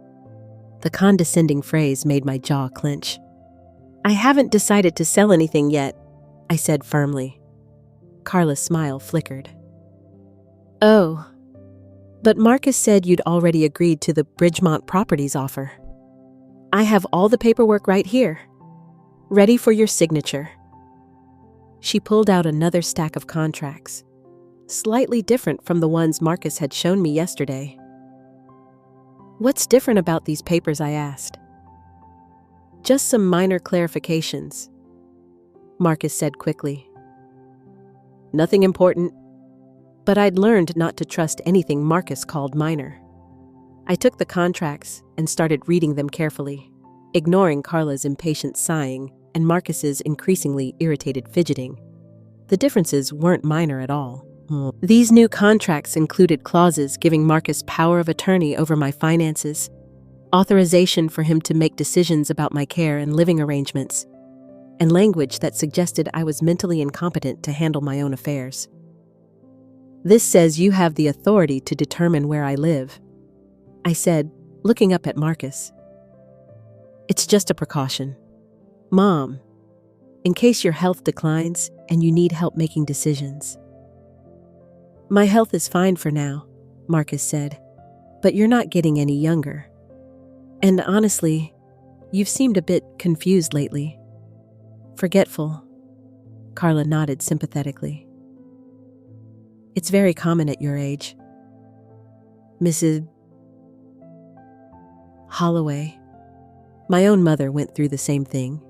The condescending phrase made my jaw clench. "I haven't decided to sell anything yet," I said firmly. Carla's smile flickered. "Oh, but Marcus said you'd already agreed to the Bridgemont Properties offer. I have all the paperwork right here, ready for your signature." She pulled out another stack of contracts, slightly different from the ones Marcus had shown me yesterday. "What's different about these papers?" I asked. "Just some minor clarifications," Marcus said quickly. "Nothing important." But I'd learned not to trust anything Marcus called minor. I took the contracts and started reading them carefully, ignoring Carla's impatient sighing and Marcus's increasingly irritated fidgeting. The differences weren't minor at all. These new contracts included clauses giving Marcus power of attorney over my finances, authorization for him to make decisions about my care and living arrangements, and language that suggested I was mentally incompetent to handle my own affairs. "This says you have the authority to determine where I live," I said, looking up at Marcus. "It's just a precaution. Mom, in case your health declines and you need help making decisions." "My health is fine for now," Marcus said, "but you're not getting any younger. And honestly, you've seemed a bit confused lately. Forgetful." Carla nodded sympathetically. "It's very common at your age." "Mrs. Holloway, my own mother went through the same thing.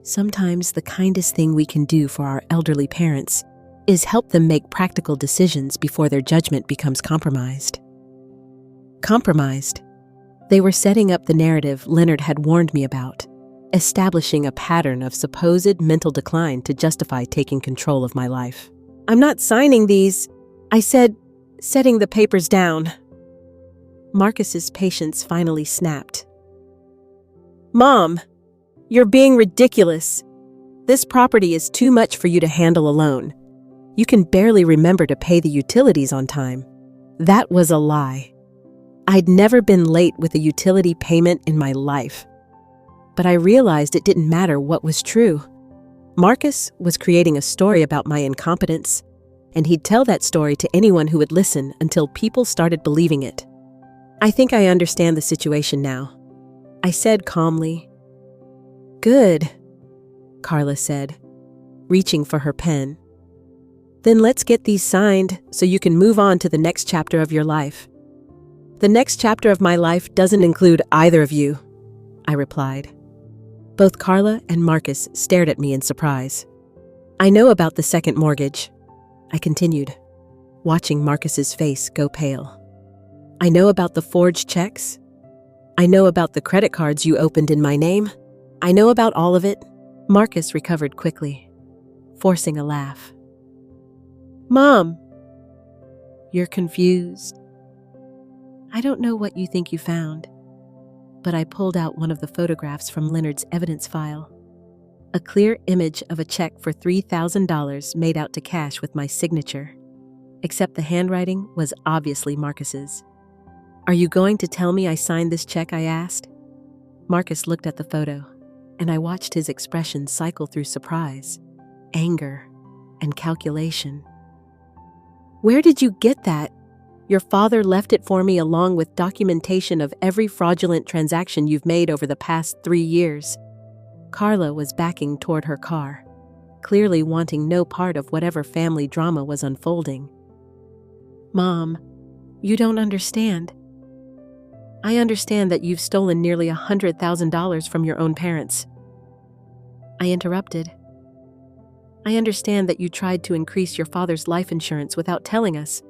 Sometimes the kindest thing we can do for our elderly parents is help them make practical decisions before their judgment becomes compromised." Compromised? They were setting up the narrative Leonard had warned me about, establishing a pattern of supposed mental decline to justify taking control of my life. "I'm not signing these," I said, setting the papers down. Marcus's patience finally snapped. "Mom, you're being ridiculous. This property is too much for you to handle alone. You can barely remember to pay the utilities on time." That was a lie. I'd never been late with a utility payment in my life. But I realized it didn't matter what was true. Marcus was creating a story about my incompetence, and he'd tell that story to anyone who would listen until people started believing it. I think I understand the situation now, I said calmly. Good, Carla said, reaching for her pen. Then let's get these signed so you can move on to the next chapter of your life. The next chapter of my life doesn't include either of you, I replied. Both Carla and Marcus stared at me in surprise. I know about the second mortgage, I continued, watching Marcus's face go pale. I know about the forged checks. I know about the credit cards you opened in my name. I know about all of it. Marcus recovered quickly, forcing a laugh. Mom, you're confused. I don't know what you think you found, but I pulled out one of the photographs from Leonard's evidence file. A clear image of a check for $3,000 made out to cash with my signature, except the handwriting was obviously Marcus's. Are you going to tell me I signed this check? I asked. Marcus looked at the photo, and I watched his expression cycle through surprise, anger, and calculation. Where did you get that? Your father left it for me along with documentation of every fraudulent transaction you've made over the past 3 years. Carla was backing toward her car, clearly wanting no part of whatever family drama was unfolding. Mom, you don't understand. I understand that you've stolen nearly $100,000 from your own parents. I interrupted. I understand that you tried to increase your father's life insurance without telling us.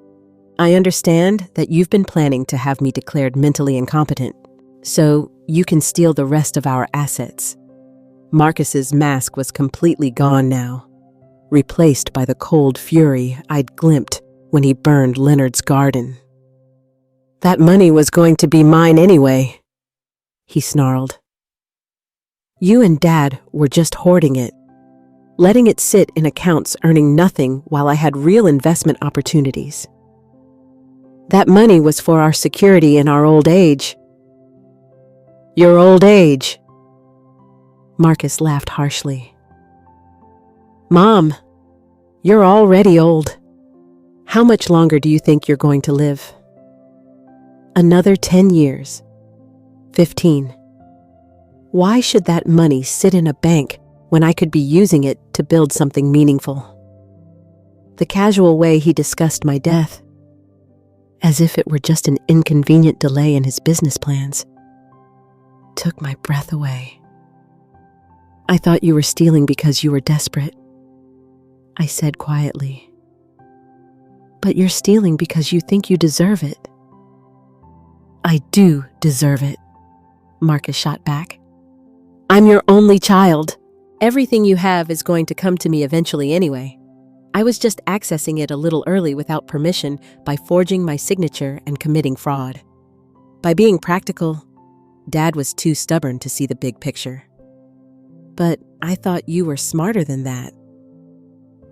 I understand that you've been planning to have me declared mentally incompetent, so you can steal the rest of our assets. Marcus's mask was completely gone now, replaced by the cold fury I'd glimpsed when he burned Leonard's garden. That money was going to be mine anyway, he snarled. You and Dad were just hoarding it, letting it sit in accounts earning nothing while I had real investment opportunities. That money was for our security in our old age. Your old age? Marcus laughed harshly. Mom, you're already old. How much longer do you think you're going to live? Another 10 years. 15. Why should that money sit in a bank when I could be using it to build something meaningful? The casual way he discussed my death, as if it were just an inconvenient delay in his business plans, took my breath away. I thought you were stealing because you were desperate, I said quietly. But you're stealing because you think you deserve it. I do deserve it, Marcus shot back. I'm your only child. Everything you have is going to come to me eventually anyway. I was just accessing it a little early without permission by forging my signature and committing fraud. By being practical, Dad was too stubborn to see the big picture. But I thought you were smarter than that.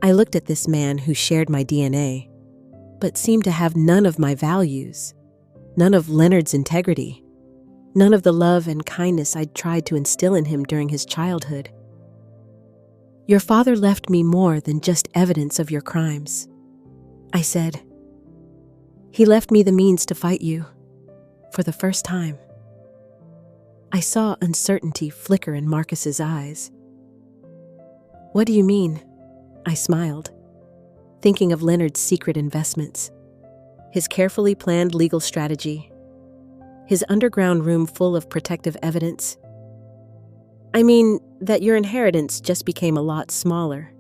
I looked at this man who shared my DNA, but seemed to have none of my values, none of Leonard's integrity, none of the love and kindness I'd tried to instill in him during his childhood. Your father left me more than just evidence of your crimes, I said. He left me the means to fight you, for the first time. I saw uncertainty flicker in Marcus's eyes. What do you mean? I smiled, thinking of Leonard's secret investments, his carefully planned legal strategy, his underground room full of protective evidence. I mean that your inheritance just became a lot smaller,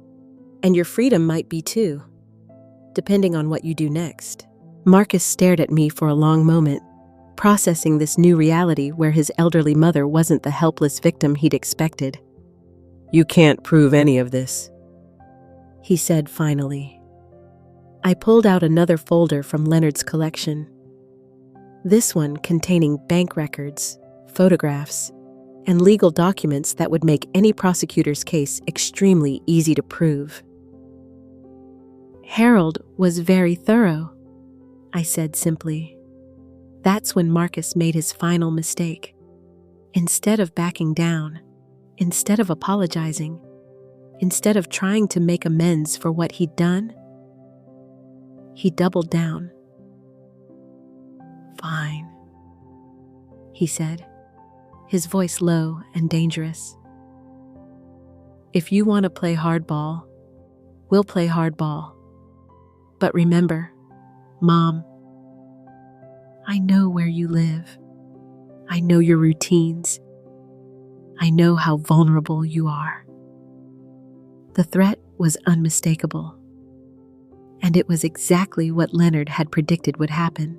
and your freedom might be too, depending on what you do next. Marcus stared at me for a long moment, processing this new reality where his elderly mother wasn't the helpless victim he'd expected. You can't prove any of this, he said finally. I pulled out another folder from Leonard's collection, this one containing bank records, photographs, and legal documents that would make any prosecutor's case extremely easy to prove. Harold was very thorough, I said simply. That's when Marcus made his final mistake. Instead of backing down, instead of apologizing, instead of trying to make amends for what he'd done, he doubled down. Fine, he said, his voice low and dangerous. If you want to play hardball, we'll play hardball. But remember, Mom, I know where you live. I know your routines. I know how vulnerable you are. The threat was unmistakable, and it was exactly what Leonard had predicted would happen.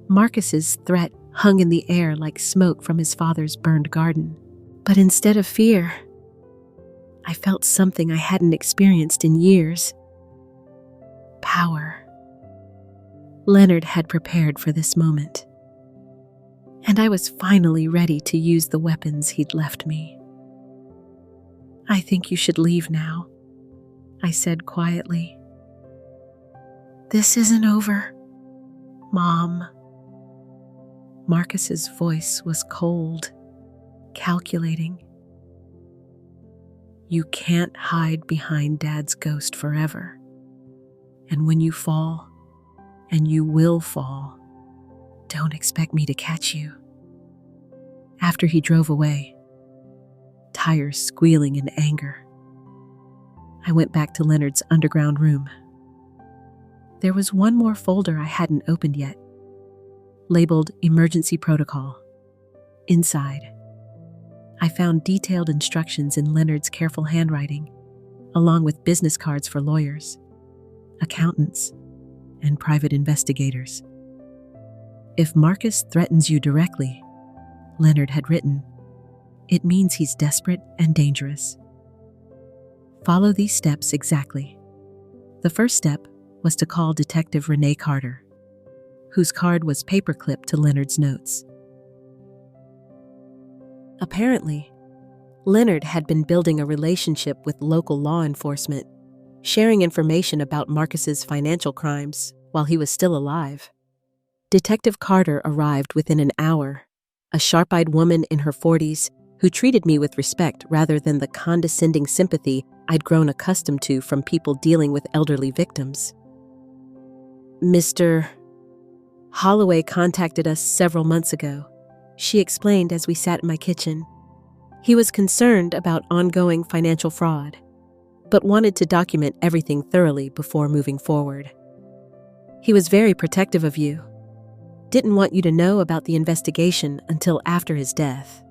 Marcus's threat hung in the air like smoke from his father's burned garden. But instead of fear, I felt something I hadn't experienced in years. Power. Leonard had prepared for this moment, and I was finally ready to use the weapons he'd left me. I think you should leave now, I said quietly. This isn't over, Mom. Marcus's voice was cold, calculating. You can't hide behind Dad's ghost forever. And when you fall, and you will fall, don't expect me to catch you. After he drove away, tires squealing in anger, I went back to Leonard's underground room. There was one more folder I hadn't opened yet, labeled Emergency Protocol. Inside, I found detailed instructions in Leonard's careful handwriting, along with business cards for lawyers, accountants, and private investigators. If Marcus threatens you directly, Leonard had written, it means he's desperate and dangerous. Follow these steps exactly. The first step was to call Detective Renee Carter, whose card was paperclipped to Leonard's notes. Apparently, Leonard had been building a relationship with local law enforcement, sharing information about Marcus's financial crimes while he was still alive. Detective Carter arrived within an hour, a sharp-eyed woman in her 40s who treated me with respect rather than the condescending sympathy I'd grown accustomed to from people dealing with elderly victims. Mr. Holloway contacted us several months ago, she explained as we sat in my kitchen. He was concerned about ongoing financial fraud, but wanted to document everything thoroughly before moving forward. He was very protective of you. Didn't want you to know about the investigation until after his death.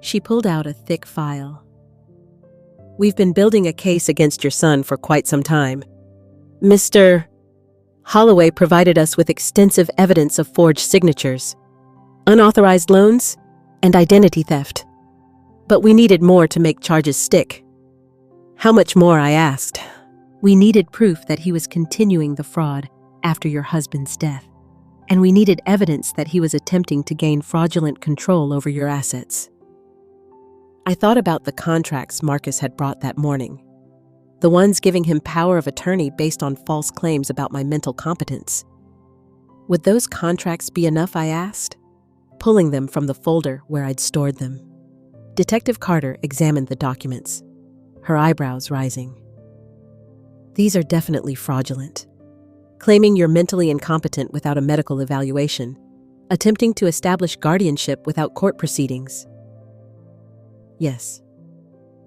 She pulled out a thick file. We've been building a case against your son for quite some time. Mr. Holloway provided us with extensive evidence of forged signatures, unauthorized loans, and identity theft. But we needed more to make charges stick. How much more, I asked. We needed proof that he was continuing the fraud after your husband's death, and we needed evidence that he was attempting to gain fraudulent control over your assets. I thought about the contracts Marcus had brought that morning, the ones giving him power of attorney based on false claims about my mental competence. Would those contracts be enough, I asked, pulling them from the folder where I'd stored them. Detective Carter examined the documents, her eyebrows rising. These are definitely fraudulent. Claiming you're mentally incompetent without a medical evaluation, attempting to establish guardianship without court proceedings. Yes,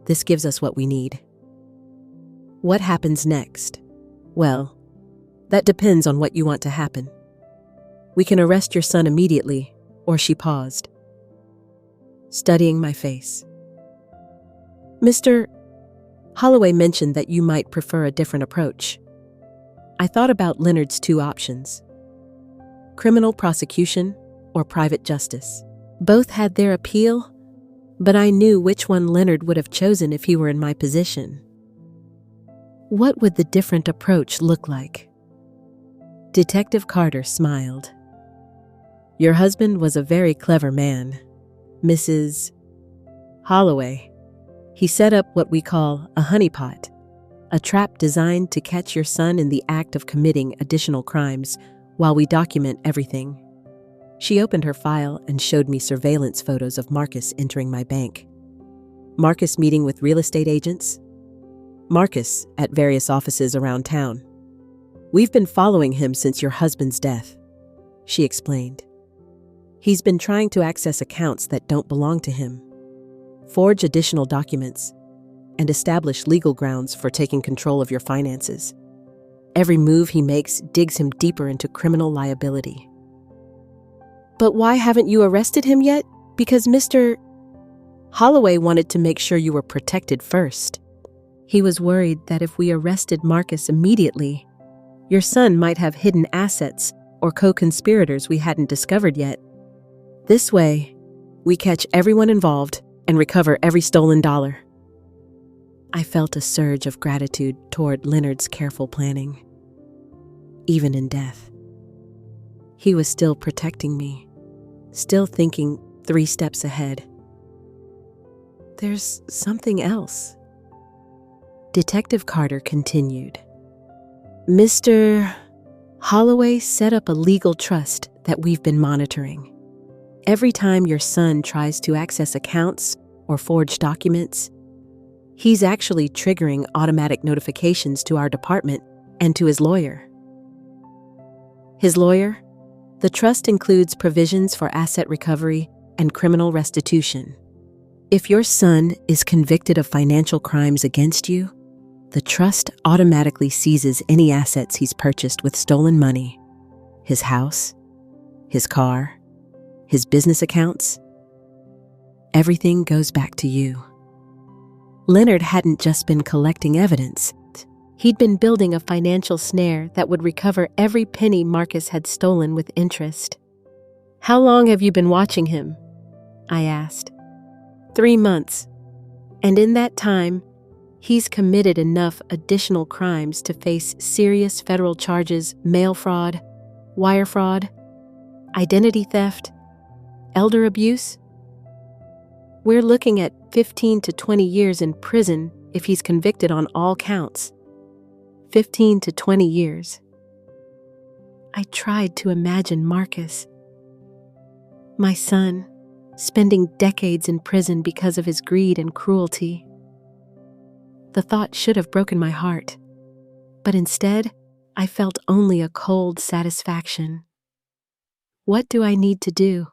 this gives us what we need. What happens next? Well, that depends on what you want to happen. We can arrest your son immediately, or she paused, studying my face. Mr. Holloway mentioned that you might prefer a different approach. I thought about Leonard's two options: criminal prosecution or private justice. Both had their appeal, but I knew which one Leonard would have chosen if he were in my position. What would the different approach look like? Detective Carter smiled. Your husband was a very clever man, Mrs. Holloway. He set up what we call a honeypot, a trap designed to catch your son in the act of committing additional crimes while we document everything. She opened her file and showed me surveillance photos of Marcus entering my bank. Marcus meeting with real estate agents. Marcus at various offices around town. We've been following him since your husband's death, she explained. He's been trying to access accounts that don't belong to him, forge additional documents, and establish legal grounds for taking control of your finances. Every move he makes digs him deeper into criminal liability. But why haven't you arrested him yet? Because Mr. Holloway wanted to make sure you were protected first. He was worried that if we arrested Marcus immediately, your son might have hidden assets or co-conspirators we hadn't discovered yet. This way, we catch everyone involved and recover every stolen dollar. I felt a surge of gratitude toward Leonard's careful planning. Even in death, he was still protecting me, still thinking 3 steps ahead. There's something else. Detective Carter continued. Mr. Holloway set up a legal trust that we've been monitoring. Every time your son tries to access accounts or forge documents, he's actually triggering automatic notifications to our department and to his lawyer. His lawyer? The trust includes provisions for asset recovery and criminal restitution. If your son is convicted of financial crimes against you, the trust automatically seizes any assets he's purchased with stolen money, his house, his car, his business accounts. Everything goes back to you. Leonard hadn't just been collecting evidence. He'd been building a financial snare that would recover every penny Marcus had stolen with interest. How long have you been watching him? I asked. 3 months. And in that time, he's committed enough additional crimes to face serious federal charges: mail fraud, wire fraud, identity theft, elder abuse. We're looking at 15 to 20 years in prison if he's convicted on all counts. 15 to 20 years. I tried to imagine Marcus, my son, spending decades in prison because of his greed and cruelty. The thought should have broken my heart, but instead, I felt only a cold satisfaction. What do I need to do?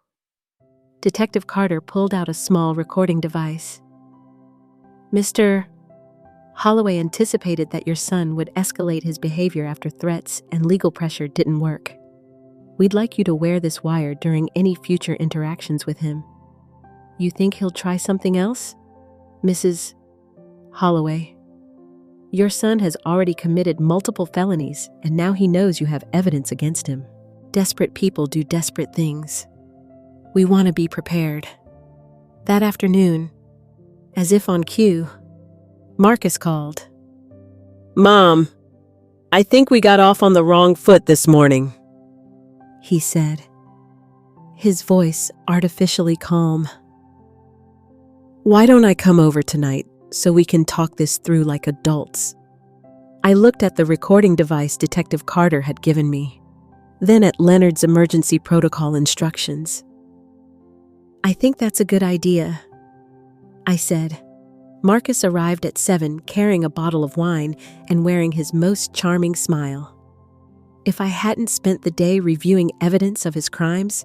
Detective Carter pulled out a small recording device. Mr. Holloway anticipated that your son would escalate his behavior after threats and legal pressure didn't work. We'd like you to wear this wire during any future interactions with him. You think he'll try something else? Mrs. Holloway, your son has already committed multiple felonies, and now he knows you have evidence against him. Desperate people do desperate things. We want to be prepared. That afternoon, as if on cue, Marcus called. Mom, I think we got off on the wrong foot this morning, he said, his voice artificially calm. Why don't I come over tonight so we can talk this through like adults? I looked at the recording device Detective Carter had given me, then at Leonard's emergency protocol instructions. I think that's a good idea, I said. Marcus arrived at 7 carrying a bottle of wine and wearing his most charming smile. If I hadn't spent the day reviewing evidence of his crimes,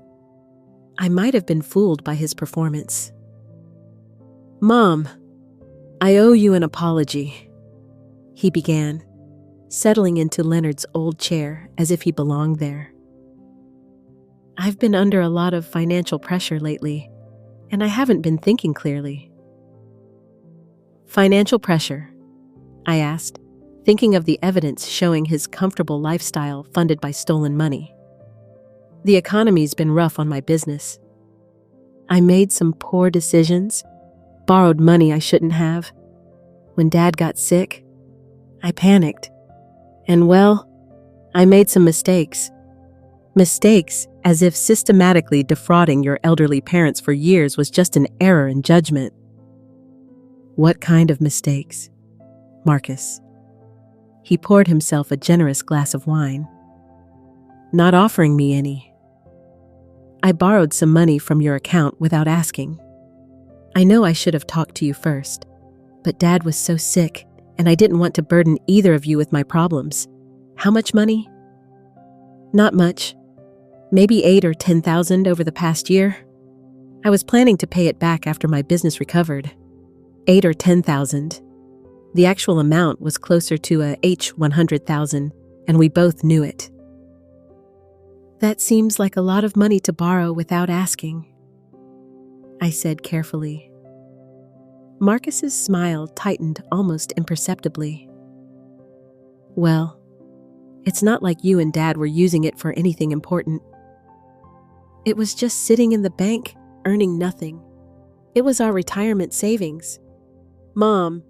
I might have been fooled by his performance. Mom, I owe you an apology, he began, settling into Leonard's old chair as if he belonged there. I've been under a lot of financial pressure lately, and I haven't been thinking clearly. Financial pressure? I asked, thinking of the evidence showing his comfortable lifestyle funded by stolen money. The economy's been rough on my business. I made some poor decisions, borrowed money I shouldn't have. When Dad got sick, I panicked. And well, I made some mistakes. Mistakes as if systematically defrauding your elderly parents for years was just an error in judgment. What kind of mistakes? Marcus, He poured himself a generous glass of wine, not offering me any. I borrowed some money from your account without asking. I know I should have talked to you first, but Dad was so sick, and I didn't want to burden either of you with my problems. How much money? Not much. Maybe 8 or 10,000 over the past year. I was planning to pay it back after my business recovered. 8 or 10,000. The actual amount was closer to a $100,000, and we both knew it. That seems like a lot of money to borrow without asking, I said carefully. Marcus's smile tightened almost imperceptibly. Well, it's not like you and Dad were using it for anything important. It was just sitting in the bank, earning nothing. It was our retirement savings. Mom,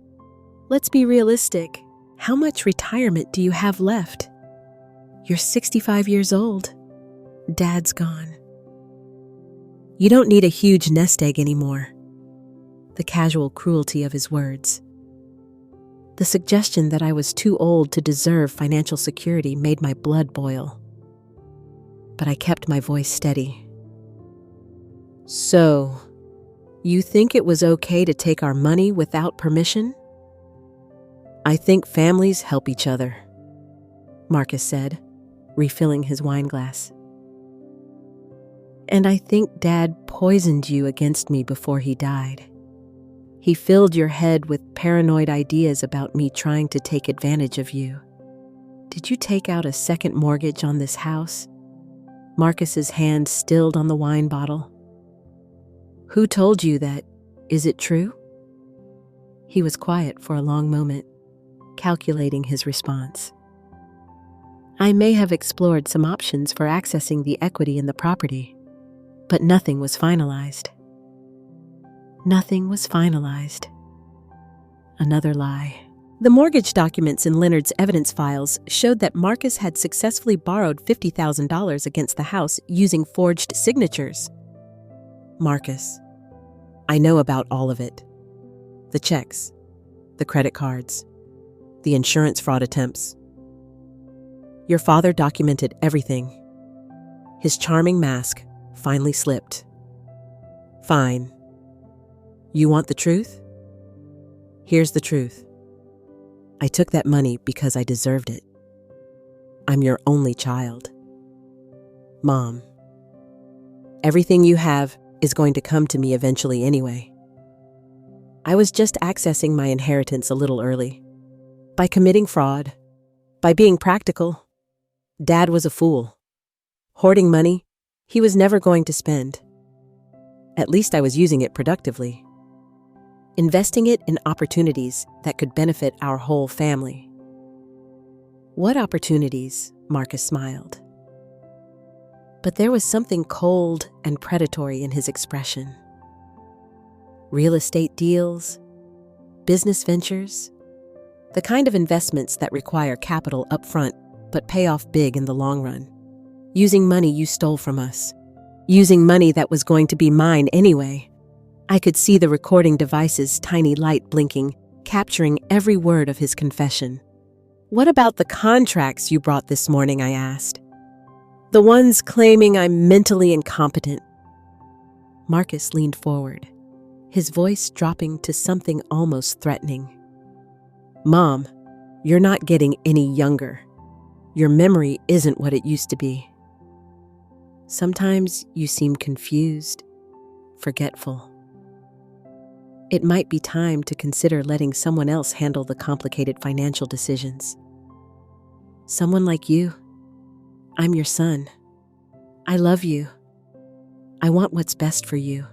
let's be realistic. How much retirement do you have left? You're 65 years old. Dad's gone. You don't need a huge nest egg anymore. The casual cruelty of his words. The suggestion that I was too old to deserve financial security made my blood boil. But I kept my voice steady. So, you think it was okay to take our money without permission? I think families help each other, Marcus said, refilling his wine glass. And I think Dad poisoned you against me before he died. He filled your head with paranoid ideas about me trying to take advantage of you. Did you take out a second mortgage on this house? Marcus's hand stilled on the wine bottle. Who told you that? Is it true? He was quiet for a long moment, calculating his response. I may have explored some options for accessing the equity in the property, but nothing was finalized. Nothing was finalized. Another lie. The mortgage documents in Leonard's evidence files showed that Marcus had successfully borrowed $50,000 against the house using forged signatures. Marcus, I know about all of it. The checks, the credit cards, the insurance fraud attempts. Your father documented everything. His charming mask finally slipped. Fine. You want the truth? Here's the truth. I took that money because I deserved it. I'm your only child. Mom, everything you have is going to come to me eventually anyway. I was just accessing my inheritance a little early. By committing fraud, by being practical. Dad was a fool. Hoarding money, he was never going to spend. At least I was using it productively. Investing it in opportunities that could benefit our whole family. What opportunities? Marcus smiled. But there was something cold and predatory in his expression. Real estate deals, business ventures, the kind of investments that require capital up front but pay off big in the long run. Using money you stole from us. Using money that was going to be mine anyway. I could see the recording device's tiny light blinking, capturing every word of his confession. What about the contracts you brought this morning? I asked. The ones claiming I'm mentally incompetent. Marcus leaned forward, his voice dropping to something almost threatening. Mom, you're not getting any younger. Your memory isn't what it used to be. Sometimes you seem confused, forgetful. It might be time to consider letting someone else handle the complicated financial decisions. Someone like you. I'm your son. I love you. I want what's best for you.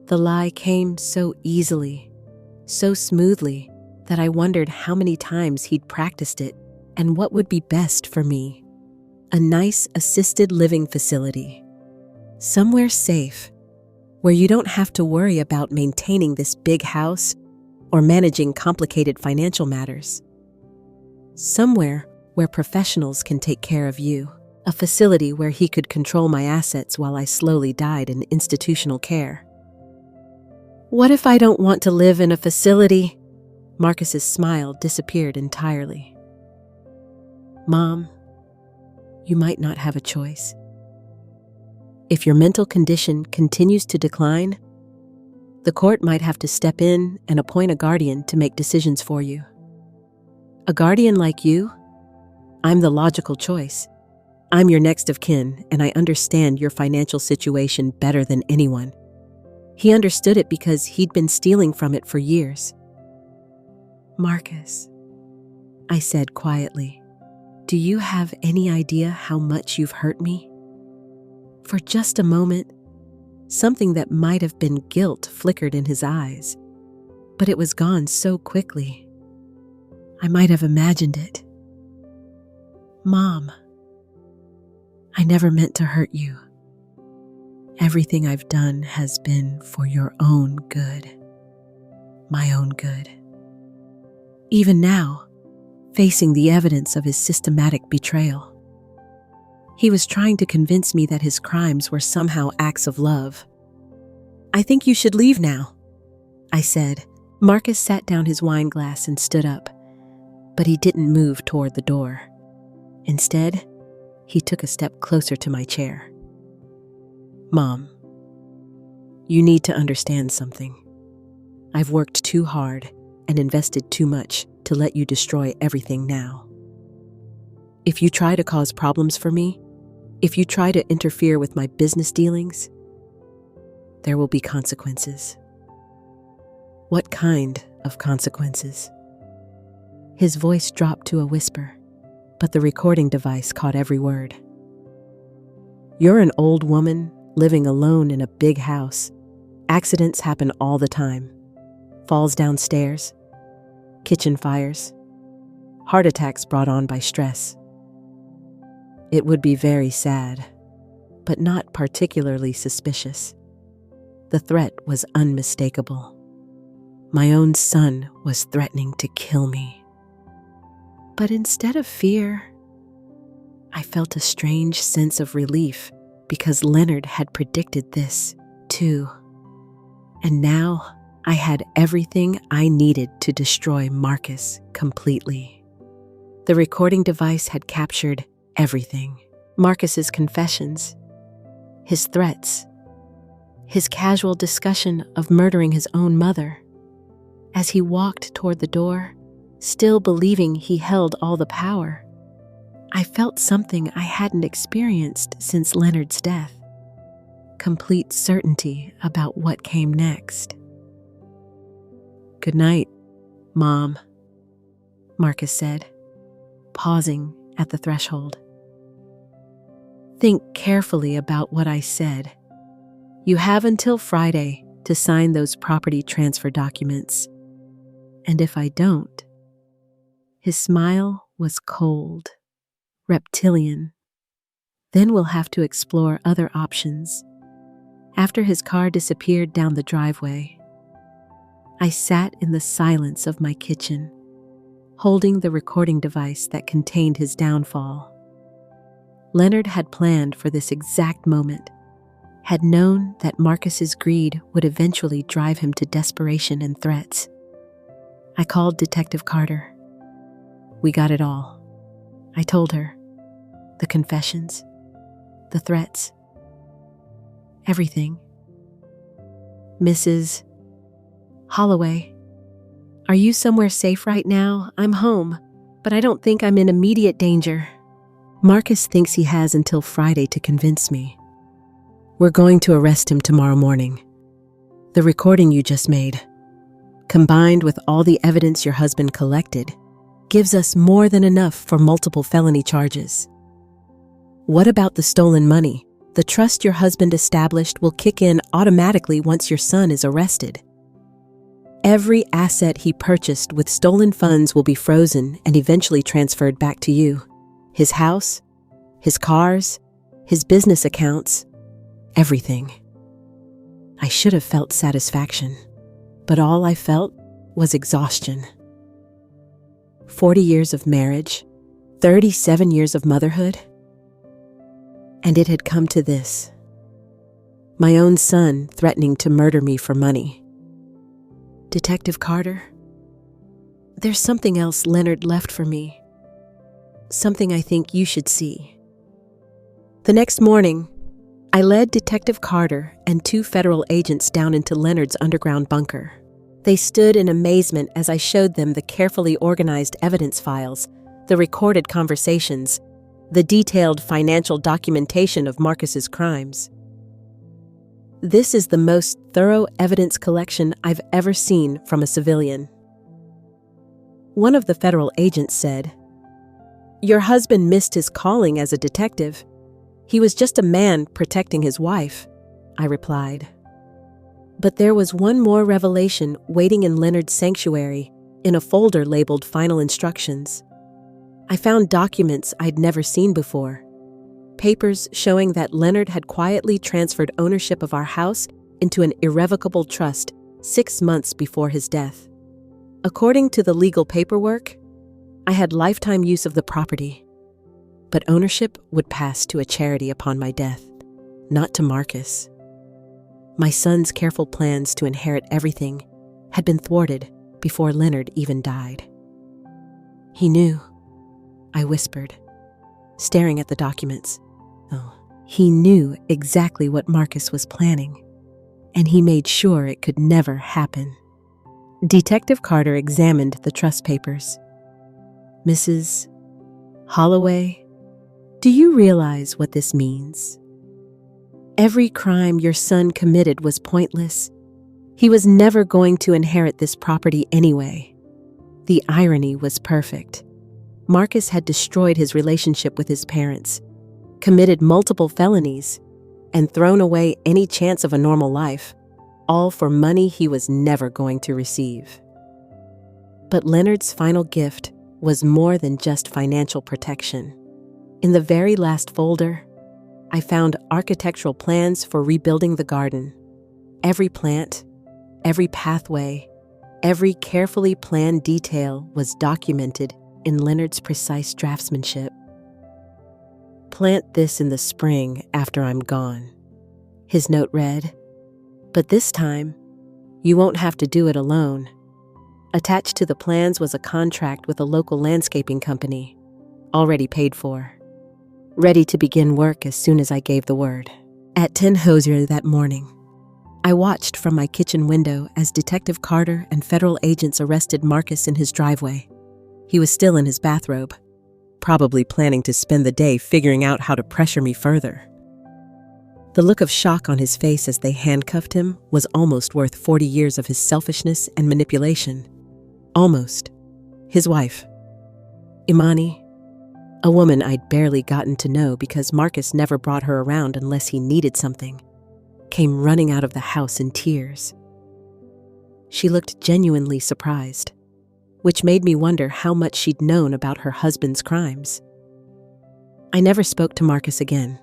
The lie came so easily, so smoothly, that I wondered how many times he'd practiced it and what would be best for me. A nice assisted living facility. Somewhere safe, where you don't have to worry about maintaining this big house or managing complicated financial matters. Somewhere where professionals can take care of you. A facility where he could control my assets while I slowly died in institutional care. What if I don't want to live in a facility? Marcus's smile disappeared entirely. Mom, you might not have a choice. If your mental condition continues to decline, the court might have to step in and appoint a guardian to make decisions for you. A guardian like you? I'm the logical choice. I'm your next of kin, and I understand your financial situation better than anyone. He understood it because he'd been stealing from it for years. Marcus, I said quietly, do you have any idea how much you've hurt me? For just a moment, something that might have been guilt flickered in his eyes, but it was gone so quickly. I might have imagined it. Mom, I never meant to hurt you. Everything I've done has been for your own good, my own good. Even now, facing the evidence of his systematic betrayal, he was trying to convince me that his crimes were somehow acts of love. I think you should leave now, I said. Marcus sat down his wine glass and stood up, but he didn't move toward the door. Instead, he took a step closer to my chair. Mom, you need to understand something. I've worked too hard and invested too much to let you destroy everything now. If you try to cause problems for me, if you try to interfere with my business dealings, there will be consequences. What kind of consequences? His voice dropped to a whisper, but the recording device caught every word. You're an old woman living alone in a big house. Accidents happen all the time. Falls downstairs, kitchen fires, heart attacks brought on by stress. It would be very sad, but not particularly suspicious. The threat was unmistakable. My own son was threatening to kill me. But instead of fear, I felt a strange sense of relief because Leonard had predicted this, too. And now I had everything I needed to destroy Marcus completely. The recording device had captured everything. Marcus's confessions, his threats, his casual discussion of murdering his own mother. As he walked toward the door, still believing he held all the power, I felt something I hadn't experienced since Leonard's death. Complete certainty about what came next. Good night, Mom, Marcus said, pausing at the threshold. Think carefully about what I said. You have until Friday to sign those property transfer documents. And if I don't, his smile was cold, reptilian. Then we'll have to explore other options. After his car disappeared down the driveway, I sat in the silence of my kitchen, holding the recording device that contained his downfall. Leonard had planned for this exact moment, had known that Marcus's greed would eventually drive him to desperation and threats. I called Detective Carter. We got it all. I told her. The confessions, the threats, everything. Mrs. Holloway, are you somewhere safe right now? I'm home, but I don't think I'm in immediate danger. Marcus thinks he has until Friday to convince me. We're going to arrest him tomorrow morning. The recording you just made, combined with all the evidence your husband collected, gives us more than enough for multiple felony charges. What about the stolen money? The trust your husband established will kick in automatically once your son is arrested. Every asset he purchased with stolen funds will be frozen and eventually transferred back to you. His house, his cars, his business accounts, everything. I should have felt satisfaction, but all I felt was exhaustion. 40 years of marriage, 37 years of motherhood, and it had come to this. My own son threatening to murder me for money. Detective Carter, there's something else Leonard left for me. Something I think you should see. The next morning, I led Detective Carter and 2 federal agents down into Leonard's underground bunker. They stood in amazement as I showed them the carefully organized evidence files, the recorded conversations, the detailed financial documentation of Marcus's crimes. This is the most thorough evidence collection I've ever seen from a civilian. One of the federal agents said, "Your husband missed his calling as a detective. He was just a man protecting his wife," I replied. But there was one more revelation waiting in Leonard's sanctuary, in a folder labeled Final Instructions. I found documents I'd never seen before. Papers showing that Leonard had quietly transferred ownership of our house into an irrevocable trust 6 months before his death. According to the legal paperwork, I had lifetime use of the property, but ownership would pass to a charity upon my death, not to Marcus. My son's careful plans to inherit everything had been thwarted before Leonard even died. "He knew," I whispered, staring at the documents. "Oh, he knew exactly what Marcus was planning, and he made sure it could never happen." Detective Carter examined the trust papers. "Mrs. Holloway, do you realize what this means? Every crime your son committed was pointless. He was never going to inherit this property anyway." The irony was perfect. Marcus had destroyed his relationship with his parents, committed multiple felonies, and thrown away any chance of a normal life, all for money he was never going to receive. But Leonard's final gift was more than just financial protection. In the very last folder, I found architectural plans for rebuilding the garden. Every plant, every pathway, every carefully planned detail was documented in Leonard's precise draftsmanship. "Plant this in the spring after I'm gone," his note read. "But this time, you won't have to do it alone." Attached to the plans was a contract with a local landscaping company, already paid for, ready to begin work as soon as I gave the word. At 10 Hosier that morning, I watched from my kitchen window as Detective Carter and federal agents arrested Marcus in his driveway. He was still in his bathrobe, probably planning to spend the day figuring out how to pressure me further. The look of shock on his face as they handcuffed him was almost worth 40 years of his selfishness and manipulation. Almost. His wife, Imani, a woman I'd barely gotten to know because Marcus never brought her around unless he needed something, came running out of the house in tears. She looked genuinely surprised, which made me wonder how much she'd known about her husband's crimes. I never spoke to Marcus again.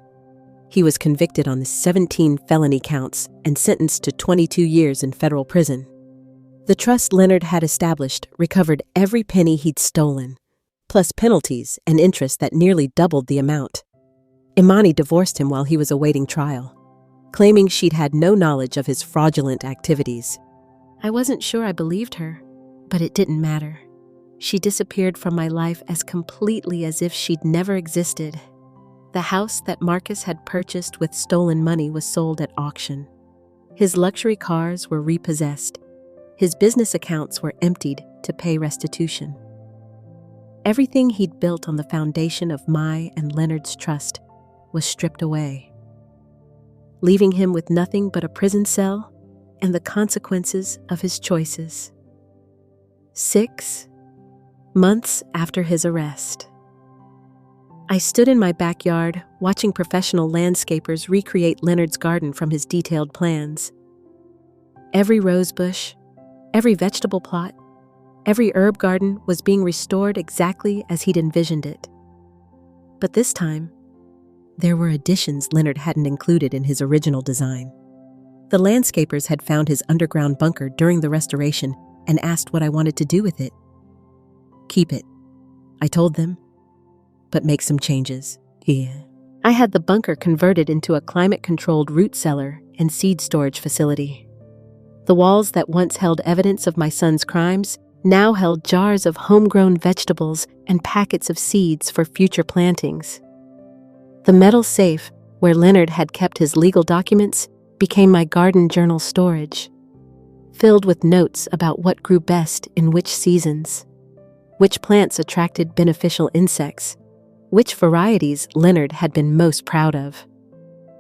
He was convicted on the 17 felony counts and sentenced to 22 years in federal prison. The trust Leonard had established recovered every penny he'd stolen, plus penalties and interest that nearly doubled the amount. Imani divorced him while he was awaiting trial, claiming she'd had no knowledge of his fraudulent activities. I wasn't sure I believed her, but it didn't matter. She disappeared from my life as completely as if she'd never existed. The house that Marcus had purchased with stolen money was sold at auction. His luxury cars were repossessed. His business accounts were emptied to pay restitution. Everything he'd built on the foundation of my and Leonard's trust was stripped away, leaving him with nothing but a prison cell and the consequences of his choices. 6 months after his arrest, I stood in my backyard watching professional landscapers recreate Leonard's garden from his detailed plans. Every rose bush, every vegetable plot, every herb garden was being restored exactly as he'd envisioned it. But this time, there were additions Leonard hadn't included in his original design. The landscapers had found his underground bunker during the restoration and asked what I wanted to do with it. "Keep it," I told them, "but make some changes." Yeah. I had the bunker converted into a climate-controlled root cellar and seed storage facility. The walls that once held evidence of my son's crimes now held jars of homegrown vegetables and packets of seeds for future plantings. The metal safe, where Leonard had kept his legal documents, became my garden journal storage, filled with notes about what grew best in which seasons, which plants attracted beneficial insects, which varieties Leonard had been most proud of.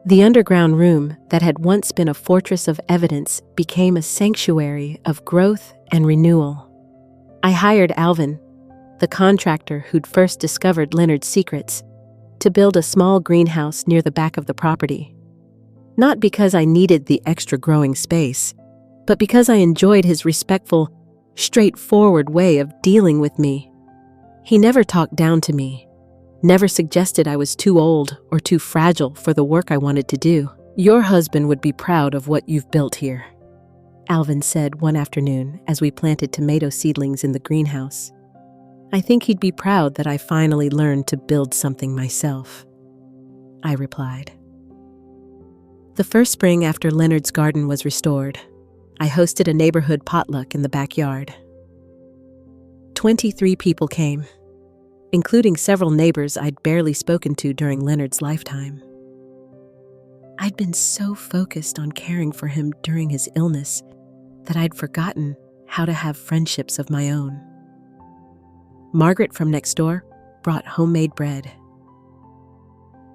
The underground room that had once been a fortress of evidence became a sanctuary of growth and renewal. I hired Alvin, the contractor who'd first discovered Leonard's secrets, to build a small greenhouse near the back of the property. Not because I needed the extra growing space, but because I enjoyed his respectful, straightforward way of dealing with me. He never talked down to me, never suggested I was too old or too fragile for the work I wanted to do. "Your husband would be proud of what you've built here," Alvin said one afternoon as we planted tomato seedlings in the greenhouse. "I think he'd be proud that I finally learned to build something myself," I replied. The first spring after Leonard's garden was restored, I hosted a neighborhood potluck in the backyard. 23 people came, including several neighbors I'd barely spoken to during Leonard's lifetime. I'd been so focused on caring for him during his illness that I'd forgotten how to have friendships of my own. Margaret from next door brought homemade bread.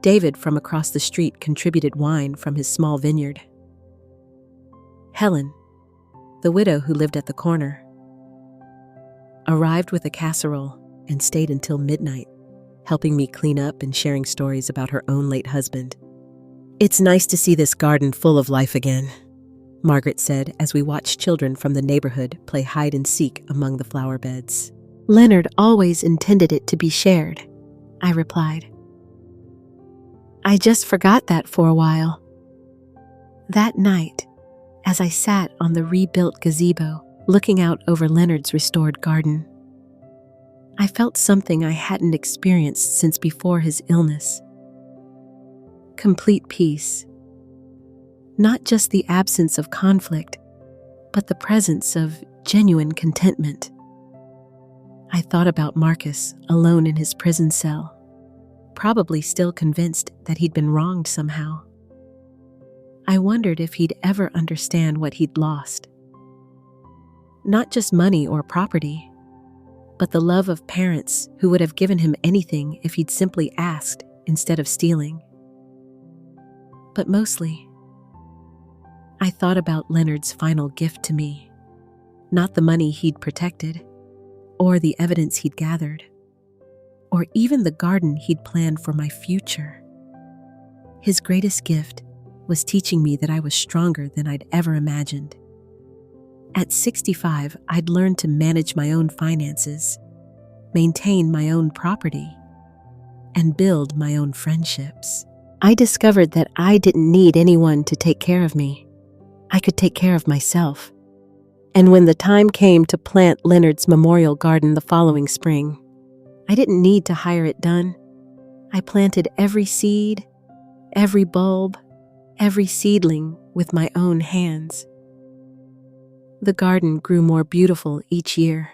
David from across the street contributed wine from his small vineyard. Helen, the widow who lived at the corner, arrived with a casserole and stayed until midnight, helping me clean up and sharing stories about her own late husband. "It's nice to see this garden full of life again," Margaret said as we watched children from the neighborhood play hide and seek among the flower beds. "Leonard always intended it to be shared," I replied. "I just forgot that for a while." That night, as I sat on the rebuilt gazebo, looking out over Leonard's restored garden, I felt something I hadn't experienced since before his illness. Complete peace. Not just the absence of conflict, but the presence of genuine contentment. I thought about Marcus, alone in his prison cell, probably still convinced that he'd been wronged somehow. I wondered if he'd ever understand what he'd lost. Not just money or property, but the love of parents who would have given him anything if he'd simply asked instead of stealing. But mostly, I thought about Leonard's final gift to me, not the money he'd protected, or the evidence he'd gathered, or even the garden he'd planned for my future. His greatest gift was teaching me that I was stronger than I'd ever imagined. At 65, I'd learned to manage my own finances, maintain my own property, and build my own friendships. I discovered that I didn't need anyone to take care of me. I could take care of myself. And when the time came to plant Leonard's memorial garden the following spring, I didn't need to hire it done. I planted every seed, every bulb, every seedling with my own hands. The garden grew more beautiful each year,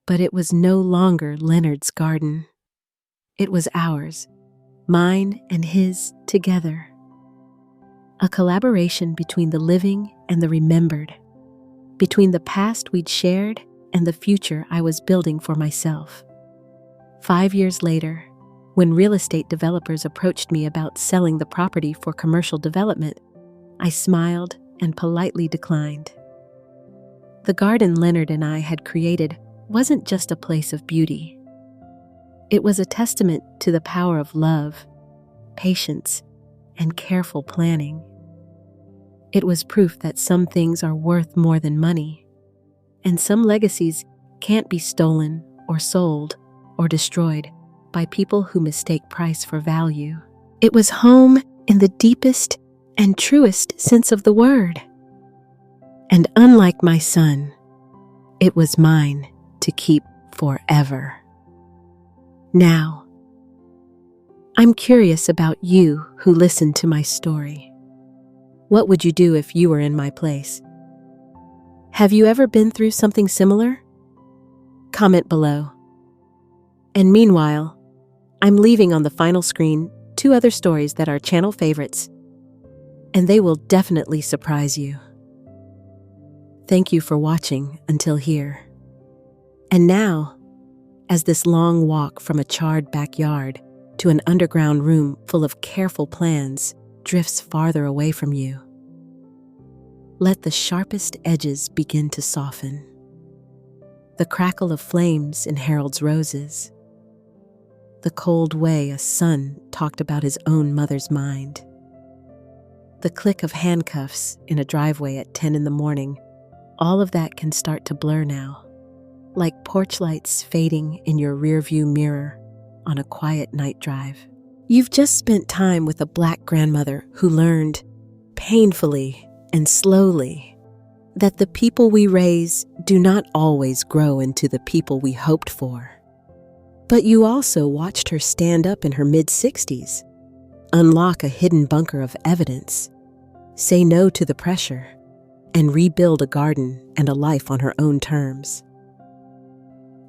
but it was no longer Leonard's garden. It was ours, mine and his together. A collaboration between the living and the remembered, between the past we'd shared and the future I was building for myself. 5 years later, when real estate developers approached me about selling the property for commercial development, I smiled and politely declined. The garden Leonard and I had created wasn't just a place of beauty. It was a testament to the power of love, patience, and careful planning. It was proof that some things are worth more than money, and some legacies can't be stolen or sold or destroyed by people who mistake price for value. It was home in the deepest and truest sense of the word. And unlike my son, it was mine to keep forever. Now, I'm curious about you who listened to my story. What would you do if you were in my place? Have you ever been through something similar? comment below. And meanwhile, I'm leaving on the final screen 2 other stories that are channel favorites, and they will definitely surprise you. Thank you for watching until here. And now, as this long walk from a charred backyard to an underground room full of careful plans drifts farther away from you, let the sharpest edges begin to soften. The crackle of flames in Harold's roses, the cold way a son talked about his own mother's mind, the click of handcuffs in a driveway at 10 in the morning, all of that can start to blur now, like porch lights fading in your rearview mirror on a quiet night drive. You've just spent time with a Black grandmother who learned, painfully and slowly, that the people we raise do not always grow into the people we hoped for. But you also watched her stand up in her mid-60s, unlock a hidden bunker of evidence, say no to the pressure, and rebuild a garden and a life on her own terms.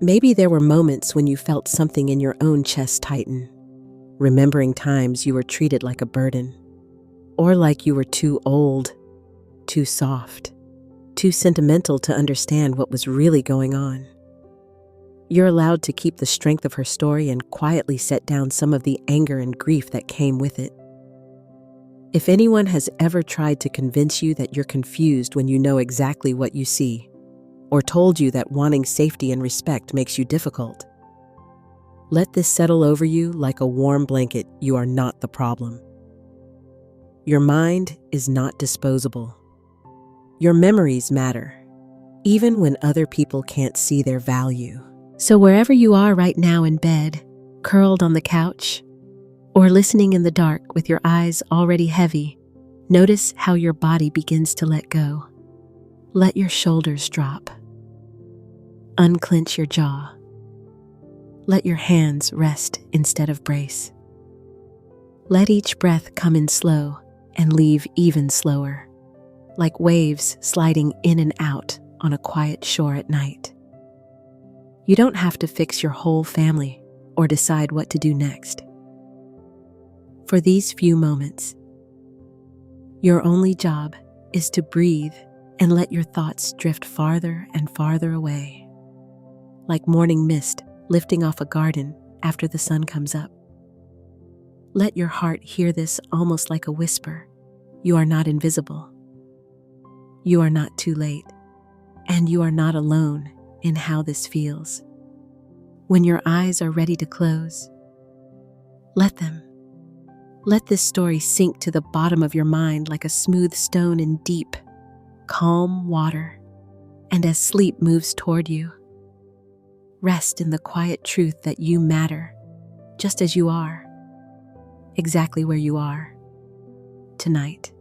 Maybe there were moments when you felt something in your own chest tighten, remembering times you were treated like a burden, or like you were too old, too soft, too sentimental to understand what was really going on. You're allowed to keep the strength of her story and quietly set down some of the anger and grief that came with it. If anyone has ever tried to convince you that you're confused when you know exactly what you see, or told you that wanting safety and respect makes you difficult, let this settle over you like a warm blanket. You are not the problem. Your mind is not disposable. Your memories matter, even when other people can't see their value. So wherever you are right now in bed, curled on the couch, or listening in the dark with your eyes already heavy, notice how your body begins to let go. Let your shoulders drop. Unclench your jaw. Let your hands rest instead of brace. Let each breath come in slow and leave even slower, like waves sliding in and out on a quiet shore at night. You don't have to fix your whole family or decide what to do next. For these few moments, your only job is to breathe and let your thoughts drift farther and farther away, like morning mist lifting off a garden after the sun comes up. Let your heart hear this almost like a whisper. You are not invisible. You are not too late, and you are not alone in how this feels. When your eyes are ready to close, let them. Let this story sink to the bottom of your mind like a smooth stone in deep, calm water. And as sleep moves toward you, rest in the quiet truth that you matter, just as you are, exactly where you are, tonight.